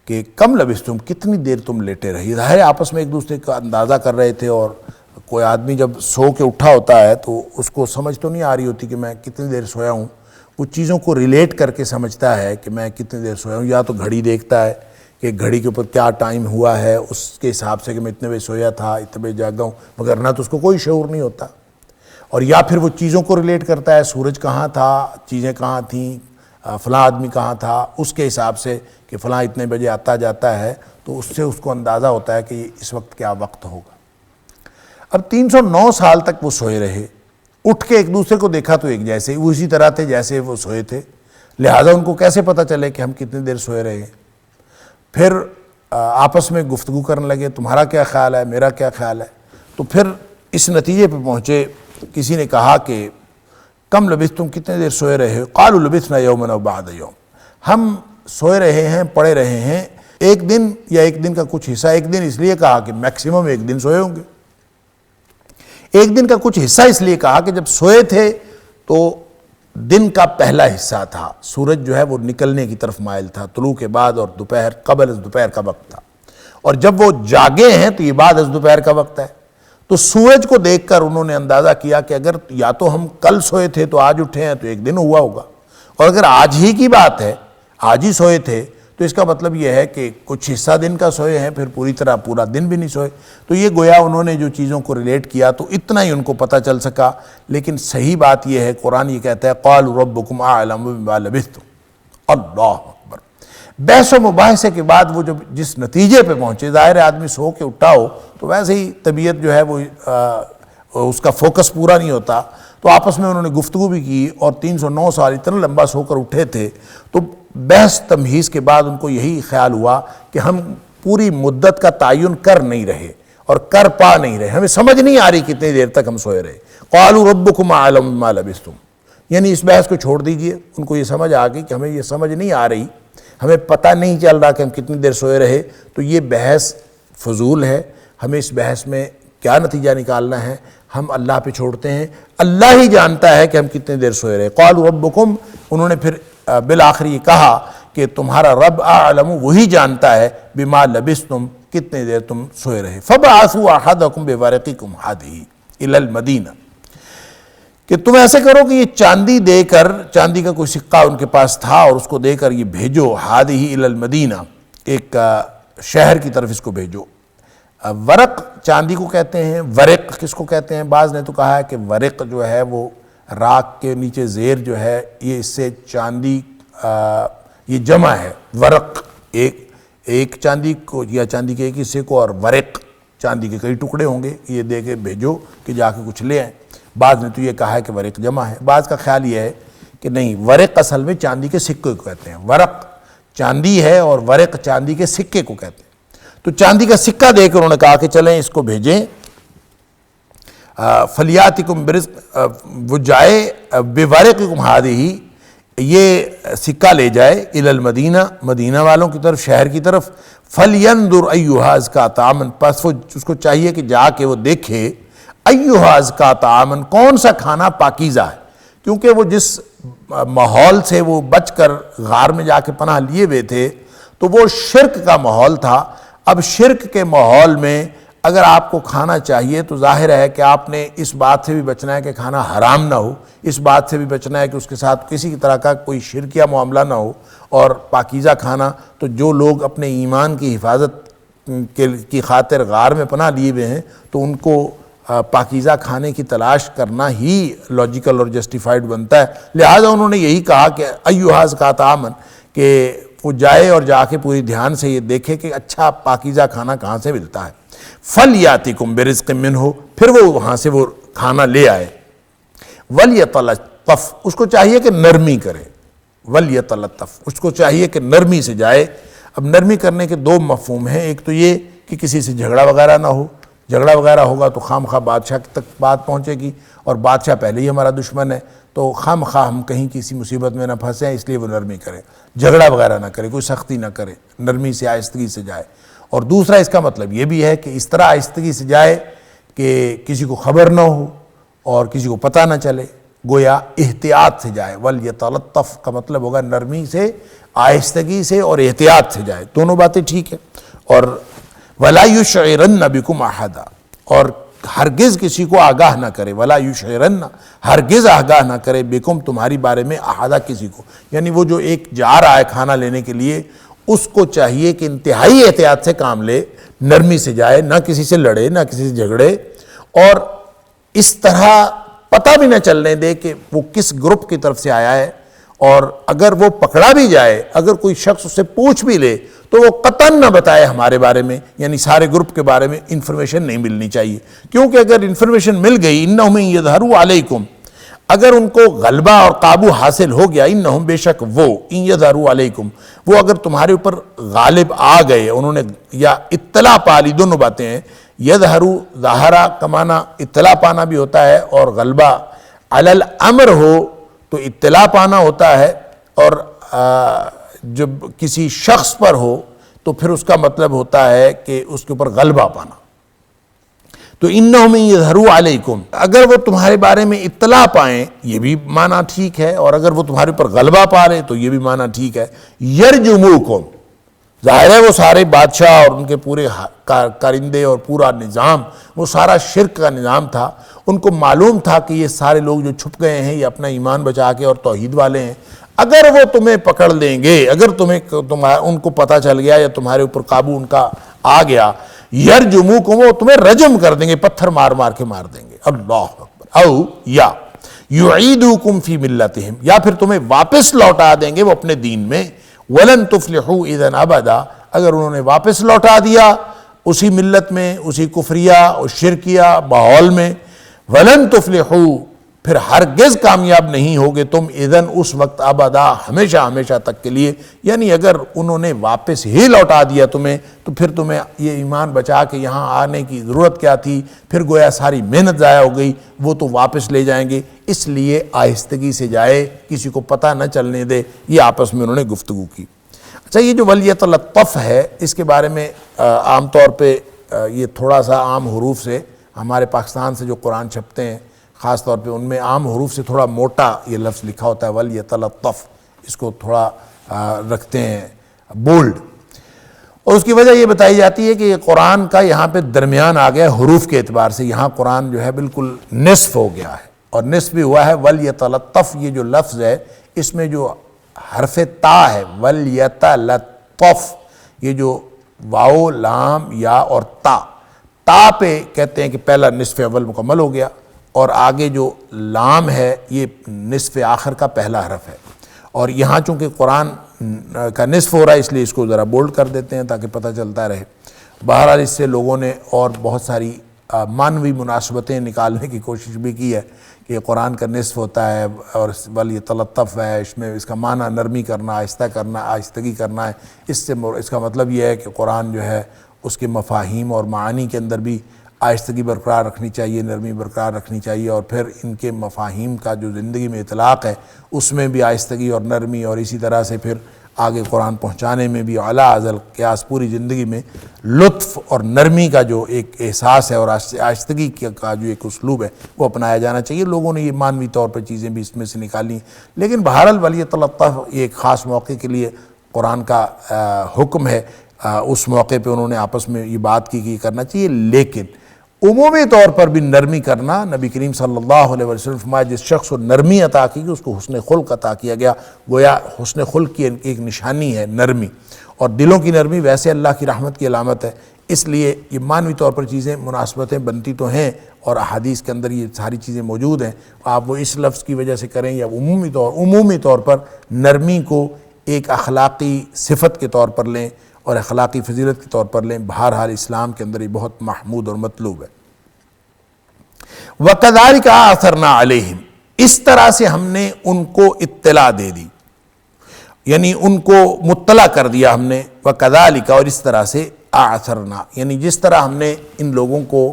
کہ کم لبثتم، کتنی دیر تم لیٹے رہی۔ ظاہر آپس میں ایک دوسرے کا اندازہ کر رہے تھے، اور کوئی آدمی جب سو کے اٹھا ہوتا ہے تو اس کو سمجھ تو نہیں آ رہی ہوتی کہ میں کتنی دیر سویا ہوں، وہ چیزوں کو ریلیٹ کر کے سمجھتا ہے کہ میں کتنی دیر سویا ہوں، یا تو گھڑی دیکھتا ہے کہ گھڑی کے اوپر کیا ٹائم ہوا ہے، اس کے حساب سے کہ میں اتنے بجے سویا تھا، اتنے بجے جاگا ہوں، مگر نہ تو اس کو کوئی شعور نہیں ہوتا۔ اور یا پھر وہ چیزوں کو ریلیٹ کرتا ہے، سورج کہاں تھا، چیزیں کہاں تھیں، فلاں آدمی کہاں تھا، اس کے حساب سے کہ فلاں اتنے بجے آتا جاتا ہے، تو اس سے اس کو اندازہ ہوتا ہے کہ اس وقت کیا وقت ہوگا۔ اب 309 سال تک وہ سوئے رہے، اٹھ کے ایک دوسرے کو دیکھا تو ایک جیسے وہ اسی طرح تھے جیسے وہ سوئے تھے، لہٰذا ان کو کیسے پتہ چلے کہ ہم کتنی دیر سوئے رہے ہیں۔ پھر آپس میں گفتگو کرنے لگے، تمہارا کیا خیال ہے، میرا کیا خیال ہے۔ تو پھر اس نتیجے پہ پہنچے، کسی نے کہا کہ کم لبثتم، کتنے دیر سوئے رہے ہو۔ قالوا لبثنا یوما او بعض یوم، ہم سوئے رہے ہیں، پڑے رہے ہیں ایک دن یا ایک دن کا کچھ حصہ۔ ایک دن اس لیے کہا کہ میکسیمم ایک دن سوئے ہوں گے، ایک دن کا کچھ حصہ اس لیے کہا کہ جب سوئے تھے تو دن کا پہلا حصہ تھا، سورج جو ہے وہ نکلنے کی طرف مائل تھا، طلوع کے بعد، اور دوپہر قبل از دوپہر کا وقت تھا، اور جب وہ جاگے ہیں تو یہ بعد از دوپہر کا وقت ہے۔ تو سورج کو دیکھ کر انہوں نے اندازہ کیا کہ اگر یا تو ہم کل سوئے تھے تو آج اٹھے ہیں تو ایک دن ہوا ہوگا، اور اگر آج ہی کی بات ہے، آج ہی سوئے تھے، تو اس کا مطلب یہ ہے کہ کچھ حصہ دن کا سوئے ہیں، پھر پوری طرح پورا دن بھی نہیں سوئے۔ تو یہ گویا انہوں نے جو چیزوں کو ریلیٹ کیا تو اتنا ہی ان کو پتہ چل سکا، لیکن صحیح بات یہ ہے، قرآن یہ کہتا ہے قالوا ربکم اعلم بما لبثتم۔ اللہ اکبر۔ بحث و مباحثے کے بعد وہ جب جس نتیجے پہ پہنچے، ظاہر آدمی سو کے اٹھا ہو تو ویسے ہی طبیعت جو ہے وہ اس کا فوکس پورا نہیں ہوتا، تو آپس میں انہوں نے گفتگو بھی کی، اور 309 سال اتنا لمبا سو کر اٹھے تھے، تو بحث تمہیز کے بعد ان کو یہی خیال ہوا کہ ہم پوری مدت کا تعین کر نہیں رہے اور کر پا نہیں رہے، ہمیں سمجھ نہیں آ رہی کتنی دیر تک ہم سوئے رہے۔ قالوا ربکم اعلم بما لبثتم، یعنی اس بحث کو چھوڑ دیجئے، ان کو یہ سمجھ آ گئی کہ ہمیں یہ سمجھ نہیں آ رہی، ہمیں پتہ نہیں چل رہا کہ ہم کتنی دیر سوئے رہے، تو یہ بحث فضول ہے، ہمیں اس بحث میں کیا نتیجہ نکالنا ہے ہم اللہ پہ چھوڑتے ہیں، اللہ ہی جانتا ہے کہ ہم کتنی دیر سوئے رہے۔ قالوا ربکم، انہوں نے پھر بالآخر یہ کہا کہ تمہارا رب اعلم، وہی جانتا ہے، بما لبثتم، کتنے دیر تم سوئے رہے۔ فبعثوا احدکم بورقکم ہذہ الی المدینہ، کہ تم ایسے کرو کہ یہ چاندی دے کر، چاندی کا کوئی سکہ ان کے پاس تھا، اور اس کو دے کر یہ بھیجو، ہذہ الی المدینہ، ایک شہر کی طرف اس کو بھیجو۔ ورق چاندی کو کہتے ہیں، ورق کس کو کہتے ہیں؟ بعض نے تو کہا ہے کہ ورق جو ہے وہ راک کے نیچے زیر جو ہے، یہ اس سے چاندی یہ جمع ہے، ورق ایک چاندی کو یا چاندی کے ایک حصے کو، اور ورق چاندی کے کئی ٹکڑے ہوں گے، یہ دے کے بھیجو کہ جا کے کچھ لے آئیں۔ بعض نے تو یہ کہا ہے کہ ورق جمع ہے، بعض کا خیال یہ ہے کہ نہیں، ورق اصل میں چاندی کے سکے کو کہتے ہیں، ورق چاندی ہے اور ورق چاندی کے سکے کو کہتے ہیں۔ تو چاندی کا سکہ دے کر انہوں نے کہا کہ چلیں اس کو بھیجیں، فلیاتکم برزق، وہ جائے بورقکم ہذہ، یہ سکہ لے جائے الی المدینہ، مدینہ والوں کی طرف، شہر کی طرف، فلینظر ایھا ازکیٰ طعاما، پس وہ اس کو چاہیے کہ جا کے وہ دیکھے ایھا ازکیٰ طعاما، کون سا کھانا پاکیزہ ہے، کیونکہ وہ جس ماحول سے وہ بچ کر غار میں جا کے پناہ لیے ہوئے تھے تو وہ شرک کا ماحول تھا۔ اب شرک کے ماحول میں اگر آپ کو کھانا چاہیے تو ظاہر ہے کہ آپ نے اس بات سے بھی بچنا ہے کہ کھانا حرام نہ ہو، اس بات سے بھی بچنا ہے کہ اس کے ساتھ کسی طرح کا کوئی شرکیہ معاملہ نہ ہو، اور پاکیزہ کھانا تو جو لوگ اپنے ایمان کی حفاظت کی خاطر غار میں پناہ لیے ہوئے ہیں تو ان کو پاکیزہ کھانے کی تلاش کرنا ہی لاجیکل اور جسٹیفائڈ بنتا ہے، لہذا انہوں نے یہی کہا کہ ایھا ازکیٰ طعاما، کہ وہ جائے اور جا کے پوری دھیان سے یہ دیکھے کہ اچھا پاکیزہ کھانا کہاں سے ملتا ہے۔ فلیاتکم برزق منہ، پھر وہ وہاں سے وہ کھانا لے آئے، ولیتلطف، اس کو چاہیے کہ نرمی کرے، ولیتلطف، اس کو چاہیے کہ نرمی سے جائے۔ اب نرمی کرنے کے دو مفہوم ہیں، ایک تو یہ کہ کسی سے جھگڑا وغیرہ نہ ہو، جھگڑا وغیرہ ہوگا تو خام خواہ بادشاہ تک بات پہنچے گی، اور بادشاہ پہلے ہی ہمارا دشمن ہے تو خام خواہ ہم کہیں کسی مصیبت میں نہ پھنسیں، اس لیے وہ نرمی کرے، جھگڑا وغیرہ نہ کرے، کوئی سختی نہ کرے، نرمی سے آہستگی سے جائے۔ اور دوسرا اس کا مطلب یہ بھی ہے کہ اس طرح آہستگی سے جائے کہ کسی کو خبر نہ ہو اور کسی کو پتہ نہ چلے، گویا احتیاط سے جائے۔ ولیتلطف کا مطلب ہوگا نرمی سے، آہستگی سے اور احتیاط سے جائے، دونوں باتیں ٹھیک ہیں۔ اور ولا یشعرن بکم احدا، اور ہرگز کسی کو آگاہ نہ کرے، ولا یشعرن، ہرگز آگاہ نہ کرے، بکم تمہاری بارے میں، احدا کسی کو، یعنی وہ جو ایک جا رہا ہے کھانا لینے کے لیے اس کو چاہیے کہ انتہائی احتیاط سے کام لے، نرمی سے جائے، نہ کسی سے لڑے، نہ کسی سے جھگڑے، اور اس طرح پتہ بھی نہ چلنے دے کہ وہ کس گروپ کی طرف سے آیا ہے، اور اگر وہ پکڑا بھی جائے، اگر کوئی شخص اس سے پوچھ بھی لے تو وہ قطعاً نہ بتائے ہمارے بارے میں، یعنی سارے گروپ کے بارے میں انفارمیشن نہیں ملنی چاہیے، کیونکہ اگر انفارمیشن مل گئی، انہم یظہروا علیکم، اگر ان کو غلبہ اور قابو حاصل ہو گیا، انہم بے شک وہ، ان یظہروا علیکم، وہ اگر تمہارے اوپر غالب آ گئے، انہوں نے یا اطلاع پا لی، دونوں باتیں ہیں، یظہروا ظاہرہ کا معنی اطلاع پانا بھی ہوتا ہے، اور غلبہ علی الامر ہو تو اطلاع پانا ہوتا ہے، اور جب کسی شخص پر ہو تو پھر اس کا مطلب ہوتا ہے کہ اس کے اوپر غلبہ پانا۔ تو انہم یظہروا علیکم، اگر وہ تمہارے بارے میں اطلاع پائیں یہ بھی معنی ٹھیک ہے، اور اگر وہ تمہارے اوپر غلبہ پا لیں تو یہ بھی معنی ٹھیک ہے۔ یرجموکم، ظاہر ہے وہ سارے بادشاہ اور ان کے پورے کارندے اور پورا نظام وہ سارا شرک کا نظام تھا، ان کو معلوم تھا کہ یہ سارے لوگ جو چھپ گئے ہیں یہ اپنا ایمان بچا کے اور توحید والے ہیں، اگر وہ تمہیں پکڑ لیں گے، اگر ان کو پتہ چل گیا یا تمہارے اوپر قابو ان کا آ گیا، یرجموکم، وہ تمہیں رجم کر دیں گے، پتھر مار مار کے مار دیں گے، اللہ اکبر، او یا یعیدوکم فی ملتہم، یا پھر تمہیں واپس لوٹا دیں گے وہ اپنے دین میں، ولن تفلحوا اذا ابدا، اگر انہوں نے واپس لوٹا دیا اسی ملت میں، اسی کفریہ اور شرکیہ ماحول میں، ولن تفلحوا، پھر ہرگز کامیاب نہیں ہوگے تم، اذن اس وقت، ابدا، ہمیشہ ہمیشہ تک کے لیے، یعنی اگر انہوں نے واپس ہی لوٹا دیا تمہیں تو پھر تمہیں یہ ایمان بچا کے یہاں آنے کی ضرورت کیا تھی، پھر گویا ساری محنت ضائع ہو گئی، وہ تو واپس لے جائیں گے، اس لیے آہستگی سے جائے، کسی کو پتہ نہ چلنے دے، یہ آپس میں انہوں نے گفتگو کی۔ اچھا، یہ جو ولیتلطف ہے اس کے بارے میں عام طور پہ یہ تھوڑا سا عام حروف سے، ہمارے پاکستان سے جو قرآن چھپتے ہیں خاص طور پہ ان میں عام حروف سے تھوڑا موٹا یہ لفظ لکھا ہوتا ہے، ولیتلطف، اس کو تھوڑا رکھتے ہیں بولڈ، اور اس کی وجہ یہ بتائی جاتی ہے کہ یہ قرآن کا یہاں پہ درمیان آ گیا حروف کے اعتبار سے، یہاں قرآن جو ہے بالکل نصف ہو گیا ہے، اور نصف بھی ہوا ہے۔ ولیتلطف یہ جو لفظ ہے اس میں جو حرف تا ہے، ولیتلطف، یہ جو واو لام یا اور تا پہ کہتے ہیں کہ پہلا نصف اول مکمل ہو گیا، اور آگے جو لام ہے یہ نصف آخر کا پہلا حرف ہے، اور یہاں چونکہ قرآن کا نصف ہو رہا ہے اس لیے اس کو ذرا بولڈ کر دیتے ہیں تاکہ پتہ چلتا رہے۔ بہرحال اس سے لوگوں نے اور بہت ساری معنوی مناسبتیں نکالنے کی کوشش بھی کی ہے کہ قرآن کا نصف ہوتا ہے اور ولیتلطف ہے، اس میں اس کا معنی نرمی کرنا، آہستہ کرنا، آہستگی کرنا ہے، اس کا مطلب یہ ہے کہ قرآن جو ہے اس کے مفاہیم اور معانی کے اندر بھی آہستگی برقرار رکھنی چاہیے، نرمی برقرار رکھنی چاہیے، اور پھر ان کے مفاہیم کا جو زندگی میں اطلاق ہے اس میں بھی آہستگی اور نرمی، اور اسی طرح سے پھر آگے قرآن پہنچانے میں بھی اعلیٰ ازل قیاس پوری زندگی میں لطف اور نرمی کا جو ایک احساس ہے اور آہستگی کا جو ایک اسلوب ہے وہ اپنایا جانا چاہیے۔ لوگوں نے یہ مانوی طور پر چیزیں بھی اس میں سے نکالی، لیکن بہرحال ولی تلطف یہ ایک خاص موقع کے لیے قرآن کا حکم ہے، اس موقع پہ انہوں نے آپس میں یہ بات کی کہ یہ کرنا چاہیے، لیکن عمومی طور پر بھی نرمی کرنا، نبی کریم صلی اللہ علیہ وسلم فرمایا جس شخص کو نرمی عطا کی گئی اس کو حسن خلق عطا کیا گیا۔ گویا حسن خلق کی ایک نشانی ہے نرمی، اور دلوں کی نرمی ویسے اللہ کی رحمت کی علامت ہے، اس لیے یہ مانوی طور پر چیزیں مناسبتیں بنتی تو ہیں، اور احادیث کے اندر یہ ساری چیزیں موجود ہیں، آپ وہ اس لفظ کی وجہ سے کریں یا عمومی طور پر نرمی کو ایک اخلاقی صفت کے طور پر لیں اور اخلاقی فضیلت کے طور پر لیں، بہرحال اسلام کے اندر یہ بہت محمود اور مطلوب ہے۔ وَكَذَلِكَ أَعْثَرْنَا عَلَيْهِمْ، اس طرح سے ہم نے ان کو اطلاع دے دی، یعنی ان کو مطلع کر دیا ہم نے، وَكَذَلِكَ، اور اس طرح سے أَعْثَرْنَا، یعنی جس طرح ہم نے ان لوگوں کو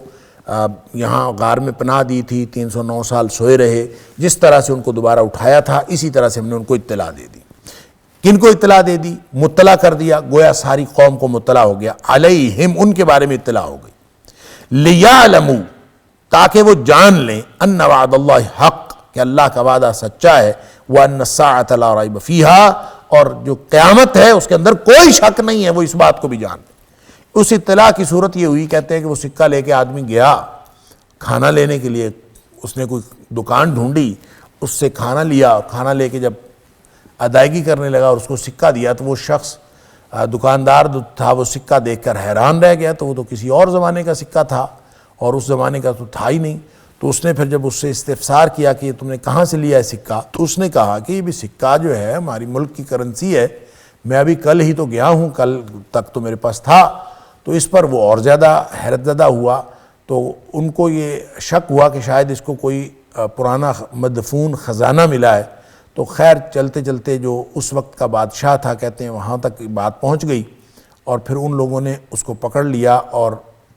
یہاں غار میں پناہ دی تھی، 309 سال سوئے رہے، جس طرح سے ان کو دوبارہ اٹھایا تھا اسی طرح سے ہم نے ان کو اطلاع دے دی۔ کن کو اطلاع دے دی؟ مطلع کر دیا، گویا ساری قوم کو مطلع ہو گیا، علیہم، ان کے بارے میں اطلاع ہو گئی، لیعلموا، تاکہ وہ جان لیں، ان وعد اللہ حق، کہ اللہ کا وعدہ سچا ہے، وان الساعۃ لا ریب فیہا، اور جو قیامت ہے اس کے اندر کوئی شک نہیں ہے، وہ اس بات کو بھی جان لیں۔ اس اطلاع کی صورت یہ ہوئی، کہتے ہیں کہ وہ سکہ لے کے آدمی گیا کھانا لینے کے لیے، اس نے کوئی دکان ڈھونڈی، اس سے کھانا لیا، کھانا لے کے جب ادائیگی کرنے لگا اور اس کو سکہ دیا تو وہ شخص دکاندار تھا، وہ سکہ دیکھ کر حیران رہ گیا، تو وہ تو کسی اور زمانے کا سکہ تھا اور اس زمانے کا تو تھا ہی نہیں۔ تو اس نے پھر جب اس سے استفسار کیا کہ تم نے کہاں سے لیا ہے سکہ، تو اس نے کہا کہ یہ بھی سکہ جو ہے ہماری ملک کی کرنسی ہے، میں ابھی کل ہی تو گیا ہوں، کل تک تو میرے پاس تھا۔ تو اس پر وہ اور زیادہ حیرت زدہ ہوا، تو ان کو یہ شک ہوا کہ شاید اس کو کوئی پرانا مدفون خزانہ ملا ہے۔ تو خیر چلتے چلتے جو اس وقت کا بادشاہ تھا، کہتے ہیں وہاں تک بات پہنچ گئی، اور پھر ان لوگوں نے اس کو پکڑ لیا، اور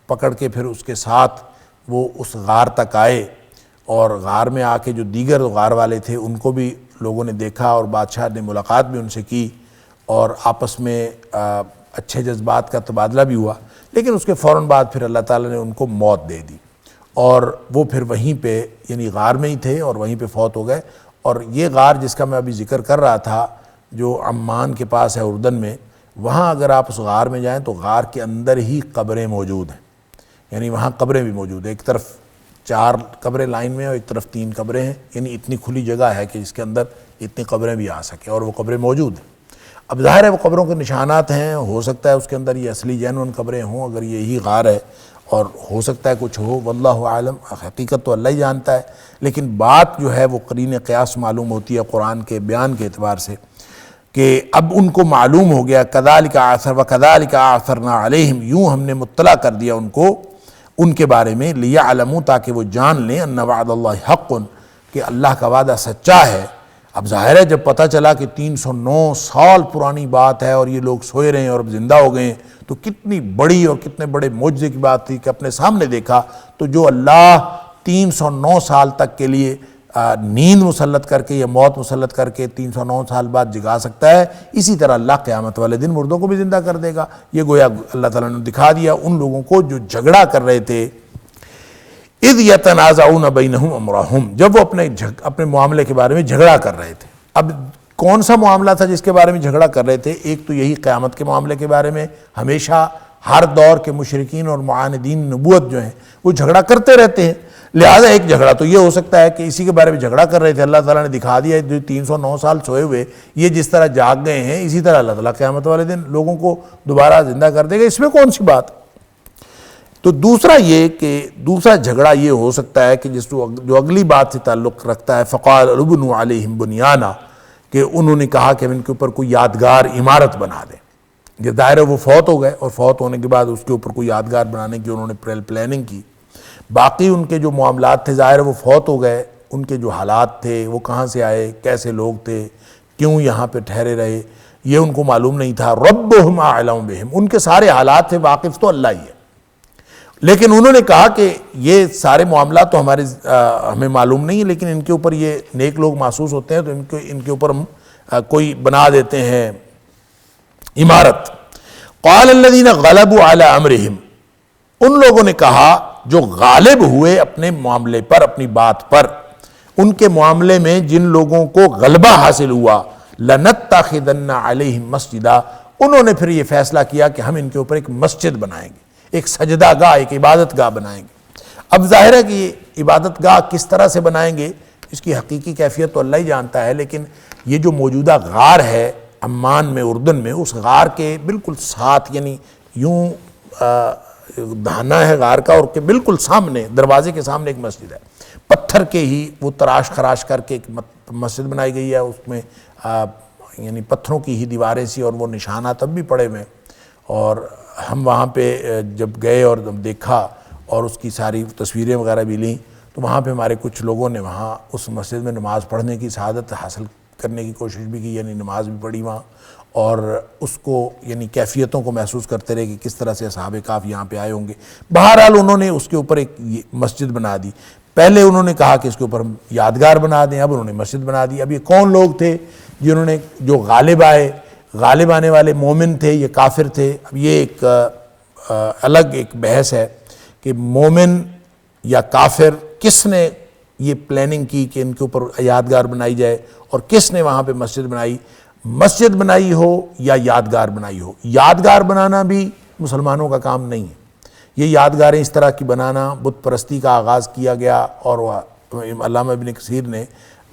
پکڑ کے پھر اس کے ساتھ وہ اس غار تک آئے، اور غار میں آ کے جو دیگر غار والے تھے ان کو بھی لوگوں نے دیکھا، اور بادشاہ نے ملاقات بھی ان سے کی، اور آپس میں اچھے جذبات کا تبادلہ بھی ہوا، لیکن اس کے فوراً بعد پھر اللہ تعالیٰ نے ان کو موت دے دی، اور وہ پھر وہیں پہ یعنی غار میں ہی تھے اور وہیں پہ فوت ہو گئے۔ اور یہ غار جس کا میں ابھی ذکر کر رہا تھا، جو عمان کے پاس ہے اردن میں، وہاں اگر آپ اس غار میں جائیں تو غار کے اندر ہی قبریں موجود ہیں، یعنی وہاں قبریں بھی موجود ہیں، ایک طرف 4 قبریں لائن میں اور ایک طرف 3 قبریں ہیں، یعنی اتنی کھلی جگہ ہے کہ جس کے اندر اتنی قبریں بھی آ سکیں، اور وہ قبریں موجود ہیں۔ اب ظاہر ہے وہ قبروں کے نشانات ہیں، ہو سکتا ہے اس کے اندر یہ اصلی جینون قبریں ہوں اگر یہی غار ہے، اور ہو سکتا ہے کچھ ہو، واللہ عالم، حقیقت تو اللہ ہی جانتا ہے، لیکن بات جو ہے وہ قرین قیاس معلوم ہوتی ہے قرآن کے بیان کے اعتبار سے، کہ اب ان کو معلوم ہو گیا، کذالک وکذالک اعثرنا علیہم، یوں ہم نے مطلع کر دیا ان کو ان کے بارے میں، لیعلموا، تاکہ وہ جان لیں، ان وعد اللہ حق، کہ اللہ کا وعدہ سچا ہے۔ اب ظاہر ہے جب پتہ چلا کہ 309 سال پرانی بات ہے اور یہ لوگ سوئے رہے ہیں اور اب زندہ ہو گئے ہیں، تو کتنی بڑی اور کتنے بڑے معجزے کی بات تھی کہ اپنے سامنے دیکھا۔ تو جو اللہ 309 سال تک کے لیے نیند مسلط کر کے یا موت مسلط کر کے 309 سال بعد جگا سکتا ہے، اسی طرح اللہ قیامت والے دن مردوں کو بھی زندہ کر دے گا۔ یہ گویا اللہ تعالیٰ نے دکھا دیا ان لوگوں کو جو جھگڑا کر رہے تھے، اذ یتنازعون بینہم امرہم، جب وہ اپنے معاملے کے بارے میں جھگڑا کر رہے تھے۔ اب کون سا معاملہ تھا جس کے بارے میں جھگڑا کر رہے تھے؟ ایک تو یہی قیامت کے معاملے کے بارے میں، ہمیشہ ہر دور کے مشرکین اور معاندین نبوت جو ہیں وہ جھگڑا کرتے رہتے ہیں، لہٰذا ایک جھگڑا تو یہ ہو سکتا ہے کہ اسی کے بارے میں جھگڑا کر رہے تھے، اللہ تعالیٰ نے دکھا دیا جو 309 سال سوئے ہوئے یہ جس طرح جاگ گئے ہیں، اسی طرح اللہ تعالیٰ قیامت والے دن لوگوں کو دوبارہ زندہ کر دے گا، اس میں کون سی بات؟ تو دوسرا یہ کہ دوسرا جھگڑا یہ ہو سکتا ہے کہ جو اگلی بات سے تعلق رکھتا ہے، فقال ابنوا علیہم بنیانا، کہ انہوں نے کہا کہ ہم ان کے اوپر کوئی یادگار عمارت بنا دیں۔ یہ ظاہر ہے وہ فوت ہو گئے، اور فوت ہونے کے بعد اس کے اوپر کوئی یادگار بنانے کی انہوں نے پلاننگ کی۔ باقی ان کے جو معاملات تھے، ظاہر ہے وہ فوت ہو گئے، ان کے جو حالات تھے وہ کہاں سے آئے، کیسے لوگ تھے، کیوں یہاں پہ ٹھہرے رہے، یہ ان کو معلوم نہیں تھا۔ ربہم اعلم بہم، ان کے سارے حالات سے واقف تو اللہ ہی ہے، لیکن انہوں نے کہا کہ یہ سارے معاملات تو ہمیں معلوم نہیں ہے، لیکن ان کے اوپر یہ نیک لوگ محسوس ہوتے ہیں تو ان کے اوپر ہم کوئی بنا دیتے ہیں عمارت۔ قال الذین غلبوا علی امرہم، ان لوگوں نے کہا جو غالب ہوئے اپنے معاملے پر، اپنی بات پر، ان کے معاملے میں جن لوگوں کو غلبہ حاصل ہوا، لَنَتَّخِذَنَّ عَلَيْهِمْ مَسْجِدًا، انہوں نے پھر یہ فیصلہ کیا کہ ہم ان کے اوپر ایک مسجد بنائیں گے، ایک سجدہ گاہ، ایک عبادت گاہ بنائیں گے۔ اب ظاہر ہے کہ یہ عبادت گاہ کس طرح سے بنائیں گے، اس کی حقیقی کیفیت تو اللہ ہی جانتا ہے، لیکن یہ جو موجودہ غار ہے عمان میں، اردن میں، اس غار کے بالکل ساتھ، یعنی یوں دہانہ ہے غار کا، اور کے بالکل سامنے، دروازے کے سامنے ایک مسجد ہے، پتھر کے ہی وہ تراش خراش کر کے ایک مسجد بنائی گئی ہے، اس میں یعنی پتھروں کی ہی دیواریں سی، اور وہ نشانات اب بھی پڑے ہوئے ہیں۔ اور ہم وہاں پہ جب گئے اور دیکھا اور اس کی ساری تصویریں وغیرہ بھی لیں، تو وہاں پہ ہمارے کچھ لوگوں نے وہاں اس مسجد میں نماز پڑھنے کی سعادت حاصل کرنے کی کوشش بھی کی، یعنی نماز بھی پڑھی وہاں، اور اس کو یعنی کیفیتوں کو محسوس کرتے رہے کہ کس طرح سے اصحاب کہف یہاں پہ آئے ہوں گے۔ بہرحال انہوں نے اس کے اوپر ایک مسجد بنا دی۔ پہلے انہوں نے کہا کہ اس کے اوپر ہم یادگار بنا دیں، اب انہوں نے مسجد بنا دی۔ اب یہ کون لوگ تھے جنہوں نے، جو غالب آئے، غالب آنے والے مومن تھے، یہ کافر تھے؟ اب یہ ایک الگ ایک بحث ہے کہ مومن یا کافر، کس نے یہ پلاننگ کی کہ ان کے اوپر یادگار بنائی جائے، اور کس نے وہاں پہ مسجد بنائی؟ مسجد بنائی ہو یا یادگار بنائی ہو، یادگار بنانا بھی مسلمانوں کا کام نہیں ہے۔ یہ یادگاریں اس طرح کی بنانا، بت پرستی کا آغاز کیا گیا، اور علامہ ابن کثیر نے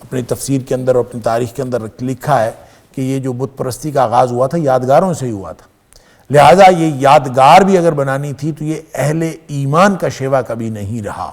اپنی تفسیر کے اندر اور اپنی تاریخ کے اندر لکھا ہے کہ یہ جو بت پرستی کا آغاز ہوا تھا یادگاروں سے ہی ہوا تھا، لہٰذا یہ یادگار بھی اگر بنانی تھی تو یہ اہل ایمان کا شیوا کبھی نہیں رہا۔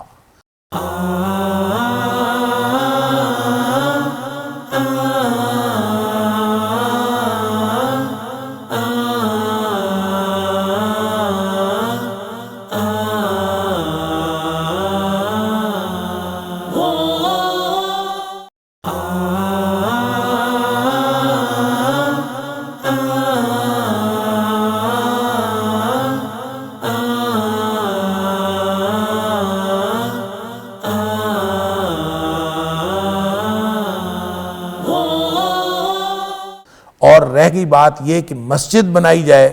اور رہ گئی بات یہ کہ مسجد بنائی جائے،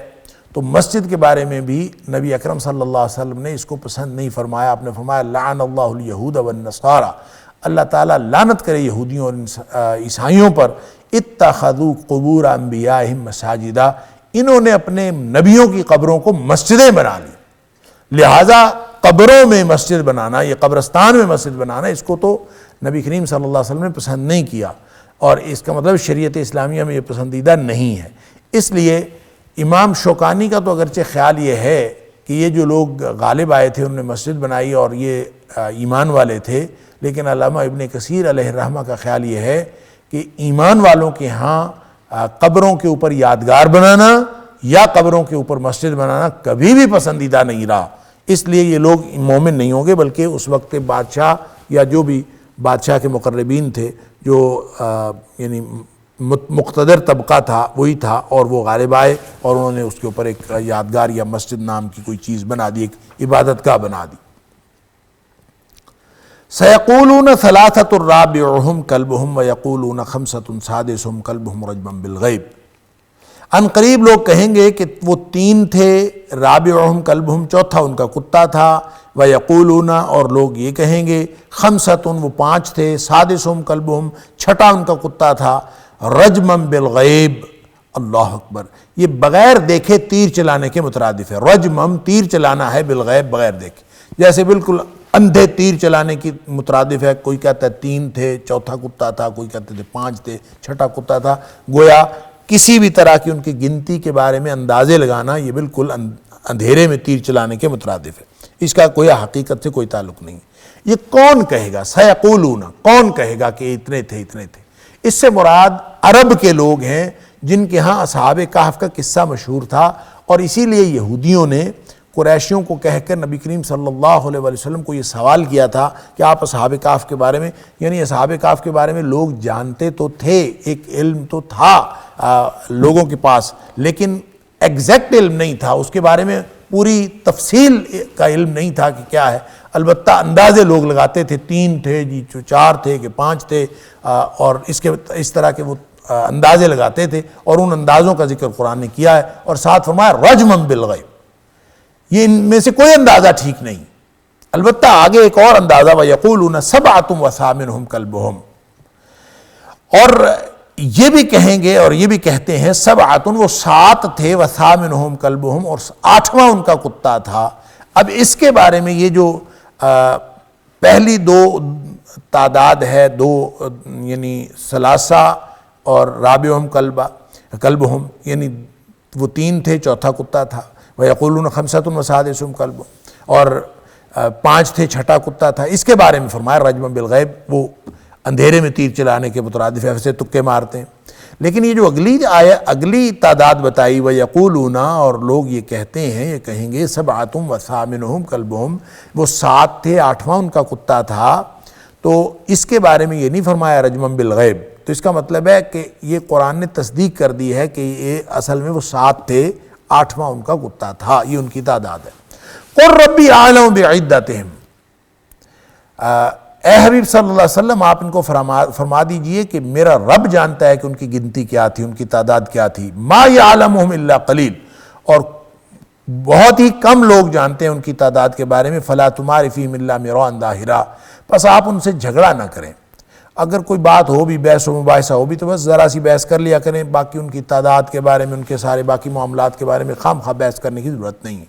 تو مسجد کے بارے میں بھی نبی اکرم صلی اللہ علیہ وسلم نے اس کو پسند نہیں فرمایا۔ آپ نے فرمایا لعن اللہ الیہود والنصارى، اللہ تعالیٰ لعنت کرے یہودیوں اور عیسائیوں پر، اتخذوا قبور انبیائہم مساجدا، انہوں نے اپنے نبیوں کی قبروں کو مسجدیں بنا لی، لہٰذا قبروں میں مسجد بنانا، یہ قبرستان میں مسجد بنانا، اس کو تو نبی کریم صلی اللہ علیہ وسلم نے پسند نہیں کیا، اور اس کا مطلب شریعت اسلامیہ میں یہ پسندیدہ نہیں ہے۔ اس لیے امام شوکانی کا تو اگرچہ خیال یہ ہے کہ یہ جو لوگ غالب آئے تھے انہوں نے مسجد بنائی اور یہ ایمان والے تھے، لیکن علامہ ابن کثیر علیہ الرحمہ کا خیال یہ ہے کہ ایمان والوں کے ہاں قبروں کے اوپر یادگار بنانا یا قبروں کے اوپر مسجد بنانا کبھی بھی پسندیدہ نہیں رہا، اس لیے یہ لوگ مومن نہیں ہوں گے، بلکہ اس وقت کے بادشاہ یا جو بھی بادشاہ کے مقربین تھے، جو یعنی مقتدر طبقہ تھا وہی تھا، اور وہ غالب آئے اور انہوں نے اس کے اوپر ایک یادگار یا مسجد نام کی کوئی چیز بنا دی، ایک عبادت گاہ بنا دی۔ سَيَقُولُونَ ثَلَاثَةٌ رَابِعُهُمْ كَلْبُهُمْ وَيَقُولُونَ خَمْسَةٌ سَادِسُهُمْ كَلْبُهُمْ رَجْمًا بِالْغَيْبِ، ان قریب لوگ کہیں گے کہ وہ تین تھے، رابعہم کلبہم چوتھا ان کا کتا تھا، وَيَقُولُونَ اور لوگ یہ کہیں گے خمسۃ وہ پانچ تھے، سادسہم کلبہم چھٹا ان کا کتا تھا، رجمًا بالغیب، اللہ اکبر، یہ بغیر دیکھے تیر چلانے کے مترادف ہے۔ رجمًا تیر چلانا ہے، بالغیب بغیر دیکھے، جیسے بالکل اندھے تیر چلانے کی مترادف ہے۔ کوئی کہتا ہے تین تھے، چوتھا کتا تھا، کوئی کہتے تھے پانچ تھے، چھٹا کتا تھا، گویا کسی بھی طرح کی ان کی گنتی کے بارے میں اندازے لگانا یہ بالکل اندھیرے میں تیر چلانے کے مترادف ہے، اس کا کوئی حقیقت سے کوئی تعلق نہیں۔ یہ کون کہے گا؟ سیقولون، کون کہے گا کہ اتنے تھے اتنے تھے؟ اس سے مراد عرب کے لوگ ہیں جن کے ہاں اصحاب کہف کا قصہ مشہور تھا، اور اسی لیے یہودیوں نے قریشیوں کو کہہ کر نبی کریم صلی اللہ علیہ وسلم کو یہ سوال کیا تھا کہ آپ اصحاب کہف کے بارے میں، یعنی اصحاب کہف کے بارے میں لوگ جانتے تو تھے، ایک علم تو تھا لوگوں کے پاس، لیکن ایگزیکٹ علم نہیں تھا، اس کے بارے میں پوری تفصیل کا علم نہیں تھا کہ کیا ہے۔ البتہ اندازے لوگ لگاتے تھے، 3 تھے جی، 4 تھے کہ 5 تھے، اور اس طرح کے وہ اندازے لگاتے تھے، اور ان اندازوں کا ذکر قرآن نے کیا ہے، اور ساتھ فرمایا رجما بالغیب، یہ ان میں سے کوئی اندازہ ٹھیک نہیں۔ البتہ آگے ایک اور اندازہ وَيَقُولُونَ سَبْعَةٌ وَثَامِنُهُمْ كَلْبُهُمْ، اور یہ بھی کہیں گے اور یہ بھی کہتے ہیں سبعۃ، وہ 7 تھے، وَثَامِنُهُمْ كَلْبُهُمْ، اور 8واں ان کا کتا تھا۔ اب اس کے بارے میں یہ جو پہلی 2 تعداد ہے، 2 یعنی ثلاثہ اور رابعہم کلبہم، یعنی وہ 3 تھے، 4تھا کتا تھا۔ وَيَقُولُونَ خَمْسَةٌ وَسَادِسُهُمْ كَلْبُهُمْ، اور 5 تھے، 6ٹھا کتا تھا۔ اس کے بارے میں فرمایا رجما بالغیب، وہ اندھیرے میں تیر چلانے کے مترادف ایسے تکے مارتے ہیں۔ لیکن یہ جو اگلی تعداد بتائی وَيَقُولُونَ، اور لوگ یہ کہتے ہیں، یہ کہیں گے سبعۃ وَثَامِنُهُمْ كَلْبُهُمْ، وہ 7 تھے، 8واں ان کا کتا تھا، تو اس کے بارے میں یہ نہیں فرمایا رجما بالغیب۔ تو اس کا مطلب ہے کہ یہ قرآن نے تصدیق کر دی ہے کہ یہ اصل میں وہ 7 تھے، 8واں ان کا کتا تھا، یہ ان کی تعداد ہے۔ قُلْ رَبِّي أَعْلَمُ بِعِدَّتِهِمْ، اے حبیب صلی اللہ علیہ وسلم آپ ان کو فرما دیجئے کہ میرا رب جانتا ہے کہ ان کی گنتی کیا تھی، ان کی تعداد کیا تھی۔ مَا يَعْلَمُهُمْ إِلَّا قَلِيلٌ، اور بہت ہی کم لوگ جانتے ہیں ان کی تعداد کے بارے میں۔ فَلَا تُمَارِ فِيهِمْ إِلَّا مِرَاءً ظَاهِرًا، بس آپ ان سے جھگڑا نہ کریں، اگر کوئی بات ہو بھی، بحث و مباحثہ ہو بھی، تو بس ذرا سی بحث کر لیا کریں، باقی ان کی تعداد کے بارے میں، ان کے سارے باقی معاملات کے بارے میں خام خواہ بحث کرنے کی ضرورت نہیں ہے۔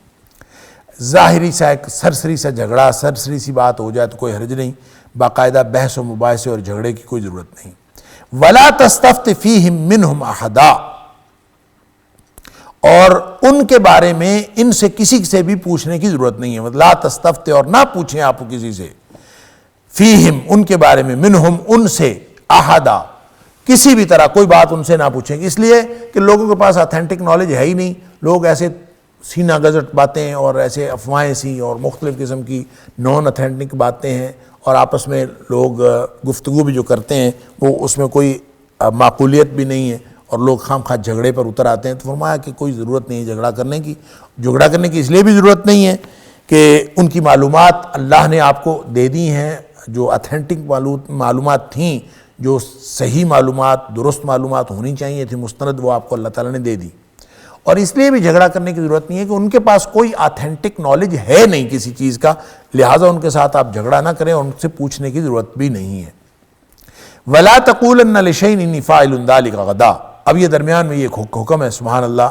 ظاہری سا ایک سرسری سا جھگڑا، سرسری سی بات ہو جائے تو کوئی حرج نہیں، باقاعدہ بحث و مباحثے اور جھگڑے کی کوئی ضرورت نہیں۔ وَلَا تَسْتَفْتِ فِيهِمْ مِنْهُمْ أَحَدًا، اور ان کے بارے میں ان سے کسی سے بھی پوچھنے کی ضرورت نہیں ہے۔ لا تستفت، اور نہ پوچھیں آپ کسی سے، فیہم ان کے بارے میں، منہم ان سے، احدا کسی بھی طرح کوئی بات ان سے نہ پوچھیں، اس لیے کہ لوگوں کے پاس اتھینٹک نالج ہے ہی نہیں، لوگ ایسے سینہ گزٹ باتیں اور ایسے افواہیں سی اور مختلف قسم کی نان اتھینٹک باتیں ہیں، اور آپس میں لوگ گفتگو بھی جو کرتے ہیں وہ اس میں کوئی معقولیت بھی نہیں ہے، اور لوگ خام خواہ جھگڑے پر اتر آتے ہیں۔ تو فرمایا کہ کوئی ضرورت نہیں ہے جھگڑا کرنے کی، اس لیے بھی ضرورت نہیں ہے کہ ان کی معلومات اللہ نے آپ کو دے دی ہیں، جو اتھینٹک معلومات تھیں، جو صحیح معلومات، درست معلومات ہونی چاہیے تھی مستند، وہ آپ کو اللہ تعالیٰ نے دے دی، اور اس لیے بھی جھگڑا کرنے کی ضرورت نہیں ہے کہ ان کے پاس کوئی اتھینٹک نالج ہے نہیں کسی چیز کا، لہٰذا ان کے ساتھ آپ جھگڑا نہ کریں، اور ان سے پوچھنے کی ضرورت بھی نہیں ہے۔ وَلَا تَقُولَنَّ لِشَيْءٍ إِنِّي فَاعِلٌ ذَلِكَ غَدًا، اب یہ درمیان میں یہ حکم ہے، سبحان اللہ۔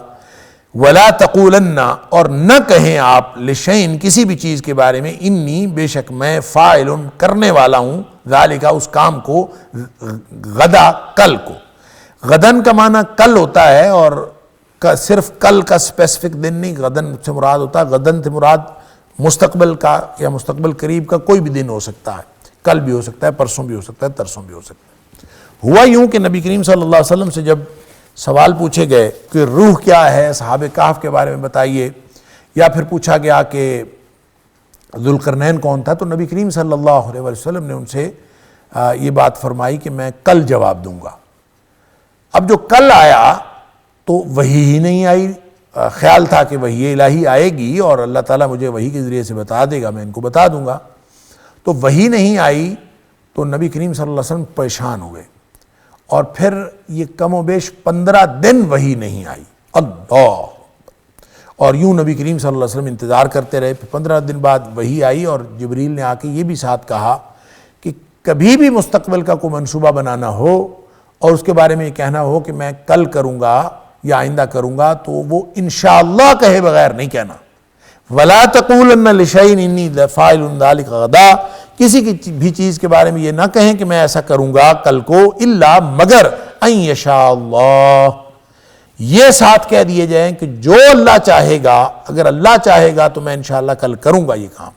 وَلَا تَقُولَنَّ، اور نہ کہیں آپ، لِشَيْءٍ کسی بھی چیز کے بارے میں، انی بے شک میں، فاعل کرنے والا ہوں، ذالک اس کام کو، غدا کل کو۔ غدن کا معنی کل ہوتا ہے، اور صرف کل کا اسپیسیفک دن نہیں، غدن سے مراد ہوتا ہے، غدن سے مراد مستقبل کا یا مستقبل قریب کا کوئی بھی دن ہو سکتا ہے، کل بھی ہو سکتا ہے، پرسوں بھی ہو سکتا ہے، ترسوں بھی ہو سکتا ہے۔ ہوا یوں کہ نبی کریم صلی اللہ علیہ وسلم سے جب سوال پوچھے گئے کہ روح کیا ہے، اصحاب کہف کے بارے میں بتائیے، یا پھر پوچھا گیا کہ ذوالقرنین کون تھا، تو نبی کریم صلی اللہ علیہ وسلم نے ان سے یہ بات فرمائی کہ میں کل جواب دوں گا۔ اب جو کل آیا تو وحی ہی نہیں آئی، خیال تھا کہ وحی الہی آئے گی اور اللہ تعالیٰ مجھے وحی کے ذریعے سے بتا دے گا، میں ان کو بتا دوں گا، تو وحی نہیں آئی، تو نبی کریم صلی اللہ علیہ وسلم پریشان ہوئے، اور پھر یہ کم و بیش 15 دن وحی نہیں آئی، اللہ، اور یوں نبی کریم صلی اللہ علیہ وسلم انتظار کرتے رہے۔ پھر 15 دن بعد وحی آئی، اور جبریل نے آ کے یہ بھی ساتھ کہا کہ کبھی بھی مستقبل کا کوئی منصوبہ بنانا ہو اور اس کے بارے میں یہ کہنا ہو کہ میں کل کروں گا یا آئندہ کروں گا، تو وہ انشاءاللہ کہے بغیر نہیں کہنا۔ وَلَا تَقُولَنَّ لِشَيْءٍ إِنِّي فَاعِلٌ ذَلِكَ غَدًا، کسی کی بھی چیز کے بارے میں یہ نہ کہیں کہ میں ایسا کروں گا کل کو، الا مگر ان یشاء اللہ، یہ ساتھ کہہ دیے جائیں کہ جو اللہ چاہے گا، اگر اللہ چاہے گا تو میں انشاءاللہ کل کروں گا یہ کام،